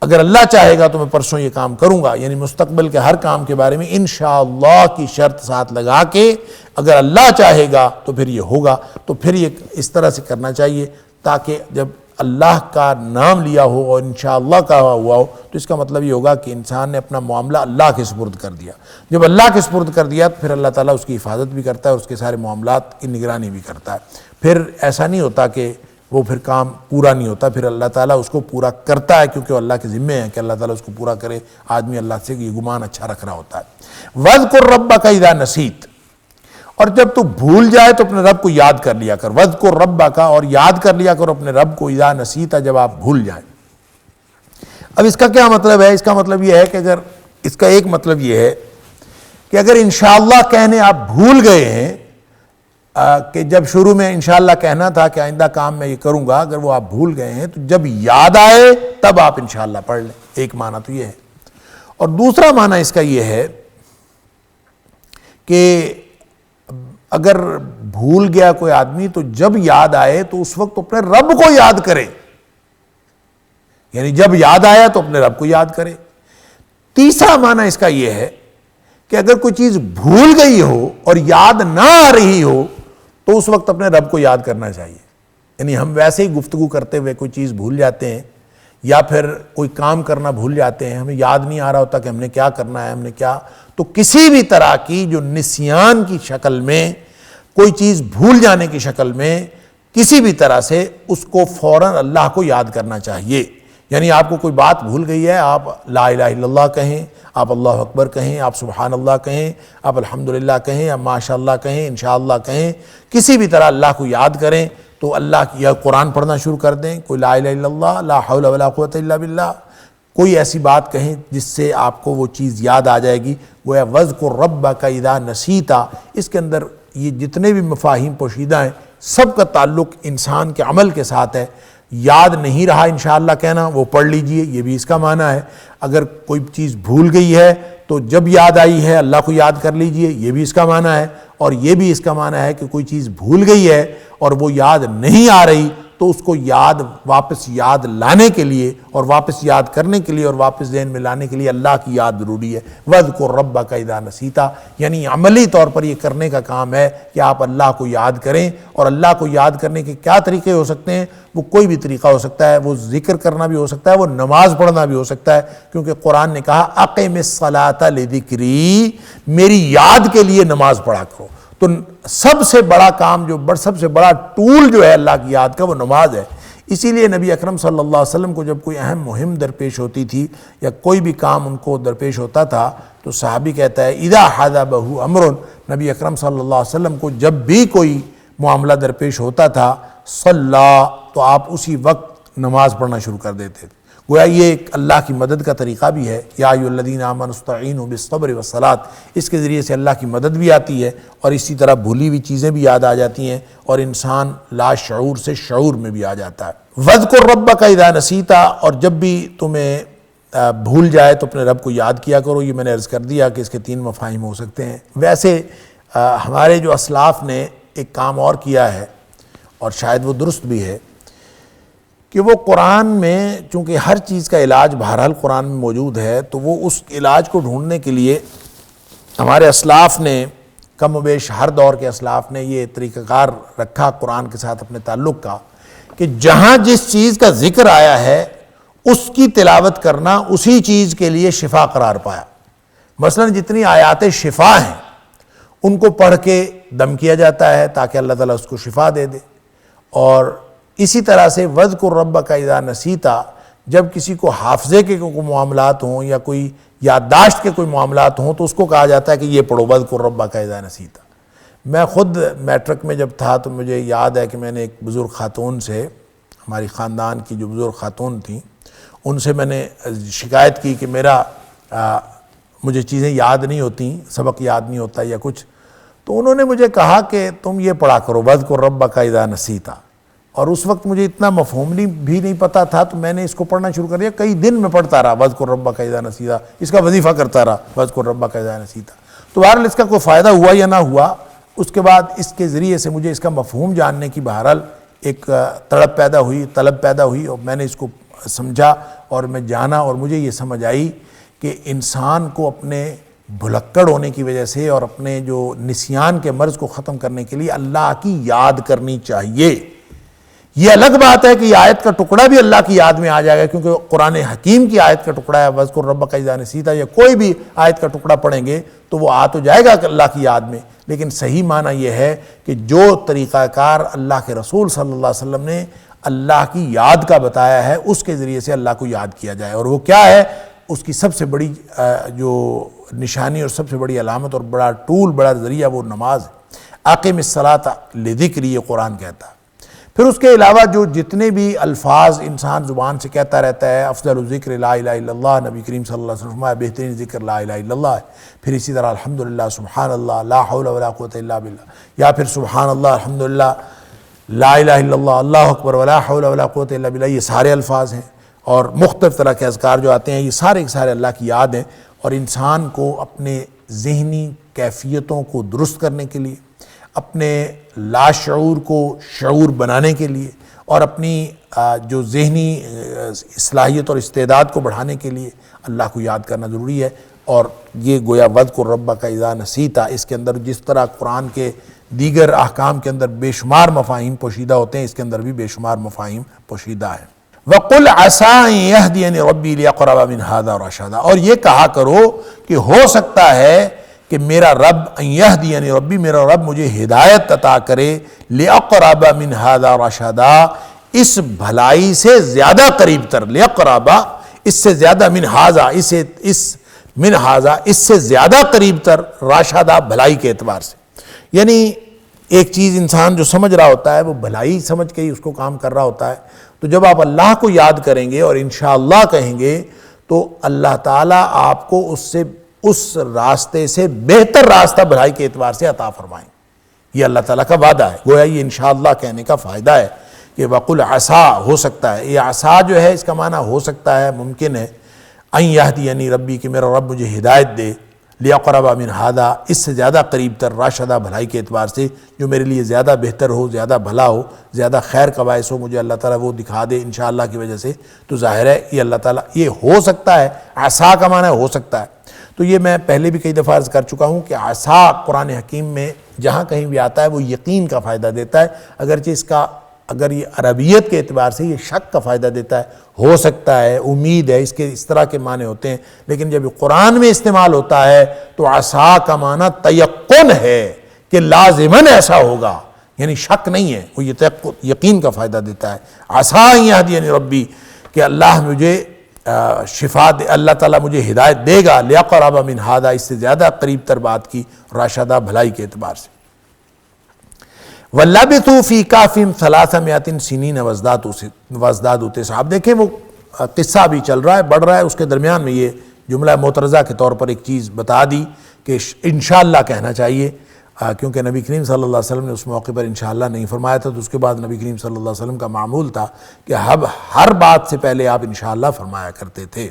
اگر اللہ چاہے گا تو میں پرسوں یہ کام کروں گا، یعنی مستقبل کے ہر کام کے بارے میں انشاءاللہ کی شرط ساتھ لگا کے، اگر اللہ چاہے گا تو پھر یہ ہوگا۔ تو پھر یہ اس طرح سے کرنا چاہیے تاکہ جب اللہ کا نام لیا ہو اور انشاءاللہ کہا ہوا ہو تو اس کا مطلب یہ ہوگا کہ انسان نے اپنا معاملہ اللہ کے سپرد کر دیا. جب اللہ کے سپرد کر دیا تو پھر اللہ تعالیٰ اس کی حفاظت بھی کرتا ہے اور اس کے سارے معاملات کی نگرانی بھی کرتا ہے. پھر ایسا نہیں ہوتا کہ وہ پھر کام پورا نہیں ہوتا, پھر اللہ تعالیٰ اس کو پورا کرتا ہے کیونکہ وہ اللہ کے ذمے ہے کہ اللہ تعالیٰ اس کو پورا کرے. آدمی اللہ سے یہ گمان اچھا رکھ رہا ہوتا ہے. وَاذْكُرْ رَبَّكَ إِذَا نَسِيتَ, اور جب تو بھول جائے تو اپنے رب کو یاد کر لیا کر. وَاذْكُرْ رَبَّكَ, اور یاد کر لیا کر اپنے رب کو, اِذَا نَسِيتَ, جب آپ بھول جائیں. اب اس کا کیا مطلب ہے؟ اس کا مطلب یہ ہے کہ اگر اس کا ایک مطلب یہ ہے کہ اگر انشاءاللہ کہنے آپ بھول گئے ہیں کہ جب شروع میں انشاءاللہ کہنا تھا کہ آئندہ کام میں یہ کروں گا, اگر وہ آپ بھول گئے ہیں تو جب یاد آئے تب آپ انشاءاللہ پڑھ لیں. ایک معنی تو یہ ہے. اور دوسرا معنی اس کا یہ ہے کہ اگر بھول گیا کوئی آدمی تو جب یاد آئے تو اس وقت اپنے رب کو یاد کرے, یعنی جب یاد آیا تو اپنے رب کو یاد کرے. تیسرا معنی اس کا یہ ہے کہ اگر کوئی چیز بھول گئی ہو اور یاد نہ آ رہی ہو تو اس وقت اپنے رب کو یاد کرنا چاہیے. یعنی ہم ویسے ہی گفتگو کرتے ہوئے کوئی چیز بھول جاتے ہیں یا پھر کوئی کام کرنا بھول جاتے ہیں, ہمیں یاد نہیں آ رہا ہوتا کہ ہم نے کیا کرنا ہے, ہم نے کیا, تو کسی بھی طرح کی جو نسیان کی شکل میں, کوئی چیز بھول جانے کی شکل میں, کسی بھی طرح سے اس کو فوراً اللہ کو یاد کرنا چاہیے. یعنی آپ کو کوئی بات بھول گئی ہے, آپ لا الہ الا اللہ کہیں, آپ اللہ اکبر کہیں, آپ سبحان اللہ کہیں, آپ الحمدللہ کہیں, آپ ماشاءاللہ کہیں, انشاءاللہ کہیں, کسی بھی طرح اللہ کو یاد کریں تو اللہ کی, یا قرآن پڑھنا شروع کر دیں, کوئی لا الہ الا اللہ, لا حول ولا قوۃ الا باللہ, کوئی ایسی بات کہیں جس سے آپ کو وہ چیز یاد آ جائے گی. گویا وَاذْكُرْ رَبَّكَ اِذَا نَسِيتَ, اس کے اندر یہ جتنے بھی مفاہیم پوشیدہ ہیں سب کا تعلق انسان کے عمل کے ساتھ ہے. یاد نہیں رہا انشاءاللہ کہنا, وہ پڑھ لیجئے, یہ بھی اس کا معنی ہے. اگر کوئی چیز بھول گئی ہے تو جب یاد آئی ہے اللہ کو یاد کر لیجئے, یہ بھی اس کا معنی ہے. اور یہ بھی اس کا معنی ہے کہ کوئی چیز بھول گئی ہے اور وہ یاد نہیں آ رہی تو اس کو واپس یاد لانے کے لیے اور واپس یاد کرنے کے لیے اور واپس ذہن میں لانے کے لیے اللہ کی یاد ضروری ہے. وَاذْكُرْ رَبَّكَ اِذَا نَسِيتَ, یعنی عملی طور پر یہ کرنے کا کام ہے کہ آپ اللہ کو یاد کریں. اور اللہ کو یاد کرنے کے کیا طریقے ہو سکتے ہیں؟ وہ کوئی بھی طریقہ ہو سکتا ہے, وہ ذکر کرنا بھی ہو سکتا ہے, وہ نماز پڑھنا بھی ہو سکتا ہے, کیونکہ قرآن نے کہا اقم الصلاۃ لذکری, میری یاد کے لیے نماز پڑھا کرو. تو سب سے بڑا کام, سب سے بڑا ٹول جو ہے اللہ کی یاد کا, وہ نماز ہے. اسی لیے نبی اکرم صلی اللہ علیہ وسلم کو جب کوئی اہم مہم درپیش ہوتی تھی یا کوئی بھی کام ان کو درپیش ہوتا تھا تو صحابی کہتا ہے اذا حضبہ امر, نبی اکرم صلی اللہ علیہ وسلم کو جب بھی کوئی معاملہ درپیش ہوتا تھا صلی, تو آپ اسی وقت نماز پڑھنا شروع کر دیتے تھے. گویا یہ ایک اللہ کی مدد کا طریقہ بھی ہے. یا ایھا الذین آمنوا استعینوا بالصبر والصلاۃ, اس کے ذریعے سے اللہ کی مدد بھی آتی ہے اور اسی طرح بھولی ہوئی چیزیں بھی یاد آ جاتی ہیں اور انسان لا شعور سے شعور میں بھی آ جاتا ہے. وَاذْكُرْ رَبَّكَ اِذَا نَسِيتَ, اور جب بھی تمہیں بھول جائے تو اپنے رب کو یاد کیا کرو. یہ میں نے عرض کر دیا کہ اس کے 3 مفاہیم ہو سکتے ہیں. ویسے ہمارے جو اسلاف نے ایک کام اور کیا ہے اور شاید وہ درست بھی ہے کہ وہ قرآن میں, چونکہ ہر چیز کا علاج بہرحال قرآن میں موجود ہے, تو وہ اس علاج کو ڈھونڈنے کے لیے ہمارے اسلاف نے, کم و بیش ہر دور کے اسلاف نے یہ طریقہ کار رکھا قرآن کے ساتھ اپنے تعلق کا کہ جہاں جس چیز کا ذکر آیا ہے اس کی تلاوت کرنا اسی چیز کے لیے شفا قرار پایا. مثلا جتنی آیات شفا ہیں ان کو پڑھ کے دم کیا جاتا ہے تاکہ اللہ تعالیٰ اس کو شفا دے دے. اور اسی طرح سے وَاذْكُرْ رَبَّكَ اِذَا نَسِيتَ, جب کسی کو حافظے کے کوئی معاملات ہوں یا کوئی یادداشت کے کوئی معاملات ہوں تو اس کو کہا جاتا ہے کہ یہ پڑھو وَاذْكُرْ رَبَّكَ اِذَا نَسِيتَ. میں خود میٹرک میں جب تھا تو مجھے یاد ہے کہ میں نے ایک بزرگ خاتون سے, ہماری خاندان کی جو بزرگ خاتون تھیں, ان سے میں نے شکایت کی کہ مجھے چیزیں یاد نہیں ہوتی, سبق یاد نہیں ہوتا یا کچھ. تو انہوں نے مجھے کہا کہ تم یہ پڑھا کرو وَاذْكُرْ رَبَّكَ اِذَا نَسِيتَ. اور اس وقت مجھے اتنا مفہوم بھی نہیں پتا تھا, تو میں نے اس کو پڑھنا شروع کر دیا. کئی دن میں پڑھتا رہا وَاذْكُرْ رَبَّكَ اِذَا نَسِيتَ, اس کا وظیفہ کرتا رہا وَاذْكُرْ رَبَّكَ اِذَا نَسِيتَ. تو بہرحال اس کا کوئی فائدہ ہوا یا نہ ہوا, اس کے بعد اس کے ذریعے سے مجھے اس کا مفہوم جاننے کی بہرحال ایک طلب پیدا ہوئی اور میں نے اس کو سمجھا اور میں جانا, اور مجھے یہ سمجھ آئی کہ انسان کو اپنے بھلکڑ ہونے کی وجہ سے اور اپنے جو نسیان کے مرض کو ختم کرنے کے لیے اللہ کی یاد کرنی چاہیے. یہ الگ بات ہے کہ یہ آیت کا ٹکڑا بھی اللہ کی یاد میں آ جائے گا، کیونکہ قرآن حکیم کی آیت کا ٹکڑا ہے، وَاذْكُرْ رَبَّكَ إِذَا نَسِيتَ، یا کوئی بھی آیت کا ٹکڑا پڑھیں گے تو وہ آ تو جائے گا اللہ کی یاد میں، لیکن صحیح معنی یہ ہے کہ جو طریقہ کار اللہ کے رسول صلی اللہ علیہ وسلم نے اللہ کی یاد کا بتایا ہے اس کے ذریعے سے اللہ کو یاد کیا جائے، اور وہ کیا ہے؟ اس کی سب سے بڑی جو نشانی اور سب سے بڑی علامت اور بڑا ٹول، بڑا ذریعہ وہ نماز ہے۔ اقم الصلاۃ لذکری، یہ قرآن کہتا ہے۔ پھر اس کے علاوہ جو جتنے بھی الفاظ انسان زبان سے کہتا رہتا ہے، افضل الذکر لا الہ الا اللہ، نبی کریم صلی اللہ علیہ وسلم فرمایا بہترین ذکر لا الہ الا اللہ ہے۔ پھر اسی طرح الحمدللہ، سبحان اللہ، لا حول ولا قوت الا باللہ، یا پھر سبحان اللہ، الحمدللہ، لا الہ الا اللہ، اللہ اکبر، ولا حول ولا قوت الا باللہ، یہ سارے الفاظ ہیں، اور مختلف طرح کے اذکار جو آتے ہیں یہ سارے کے سارے اللہ کی یاد ہیں، اور انسان کو اپنے ذہنی کیفیتوں کو درست کرنے کے لیے، اپنے لاشعور کو شعور بنانے کے لیے، اور اپنی جو ذہنی صلاحیت اور استعداد کو بڑھانے کے لیے اللہ کو یاد کرنا ضروری ہے۔ اور یہ گویا وَاذْكُرْ رَبَّكَ إِذَا نَسِيتَ، اس کے اندر جس طرح قرآن کے دیگر احکام کے اندر بے شمار مفاہیم پوشیدہ ہوتے ہیں، اس کے اندر بھی بے شمار مفاہیم پوشیدہ ہیں۔ وَقُلْ عَسَىٰ أَن يَهْدِيَنِ رَبِّي لِأَقْرَبَ مِنْ هَٰذَا رَشَدًا، اور یہ کہا کرو کہ ہو سکتا ہے کہ میرا رب ان یہدینی ربی، میرا رب مجھے ہدایت عطا کرے، لِأَقْرَبَ مِنْ هَٰذَا رَشَدًا، اس بھلائی سے زیادہ قریب تر، لِأَقْرَبَ اس سے زیادہ، من ہذا اس سے زیادہ قریب تر، راشدہ بھلائی کے اعتبار سے، یعنی ایک چیز انسان جو سمجھ رہا ہوتا ہے وہ بھلائی سمجھ کے ہی اس کو کام کر رہا ہوتا ہے، تو جب آپ اللہ کو یاد کریں گے اور انشاءاللہ کہیں گے تو اللہ تعالیٰ آپ کو اس راستے سے بہتر راستہ بھلائی کے اعتبار سے عطا فرمائیں۔ یہ اللہ تعالیٰ کا وعدہ ہے، گویا یہ انشاءاللہ کہنے کا فائدہ ہے کہ وَقُلْ عَسَىٰ، ہو سکتا ہے، یہ عَسَىٰ جو ہے اس کا معنی ہو سکتا ہے، ممکن ہے، ان یہدینی ربی، کہ میرا رب مجھے ہدایت دے، لِأَقْرَبَ مِنْ هَٰذَا اس سے زیادہ قریب تر، راشدہ بھلائی کے اعتبار سے، جو میرے لیے زیادہ بہتر ہو، زیادہ بھلا ہو، زیادہ خیر کا باعث ہو، مجھے اللہ تعالیٰ وہ دکھا دے انشاءاللہ کی وجہ سے، تو ظاہر ہے یہ اللہ تعالیٰ، یہ ہو سکتا ہے، عَسَىٰ کا معنی ہو سکتا ہے۔ تو یہ میں پہلے بھی کئی دفعہ عرض کر چکا ہوں کہ عَسَىٰ قرآن حکیم میں جہاں کہیں بھی آتا ہے وہ یقین کا فائدہ دیتا ہے، اگرچہ اس کا اگر یہ عربیت کے اعتبار سے یہ شک کا فائدہ دیتا ہے، ہو سکتا ہے، امید ہے، اس طرح کے معنی ہوتے ہیں، لیکن جب قرآن میں استعمال ہوتا ہے تو عَسَىٰ کا معنی تیقن ہے کہ لازماً ایسا ہوگا، یعنی شک نہیں ہے، وہ یہ یقین کا فائدہ دیتا ہے۔ عَسَىٰ أَن يَهْدِيَنِ ربی، کہ اللہ مجھے شفا دے، اللہ تعالیٰ مجھے ہدایت دے گا، لِأَقْرَبَ مِنْ هَٰذَا اس سے زیادہ قریب تر بات کی، راشدہ بھلائی کے اعتبار سے۔ وَلَبِثُوا فِي كَهْفِهِمْ 300 سِنِينَ وَازْدَادُوا تِسْعًا، آپ دیکھیں وہ قصہ بھی چل رہا ہے، بڑھ رہا ہے، اس کے درمیان میں یہ جملہ معترضہ کے طور پر ایک چیز بتا دی کہ انشاءاللہ کہنا چاہیے، کیونکہ نبی کریم صلی اللہ علیہ وسلم نے اس موقع پر انشاءاللہ نہیں فرمایا تھا، تو اس کے بعد نبی کریم صلی اللہ علیہ وسلم کا معمول تھا کہ ہر بات سے پہلے آپ انشاءاللہ فرمایا کرتے تھے۔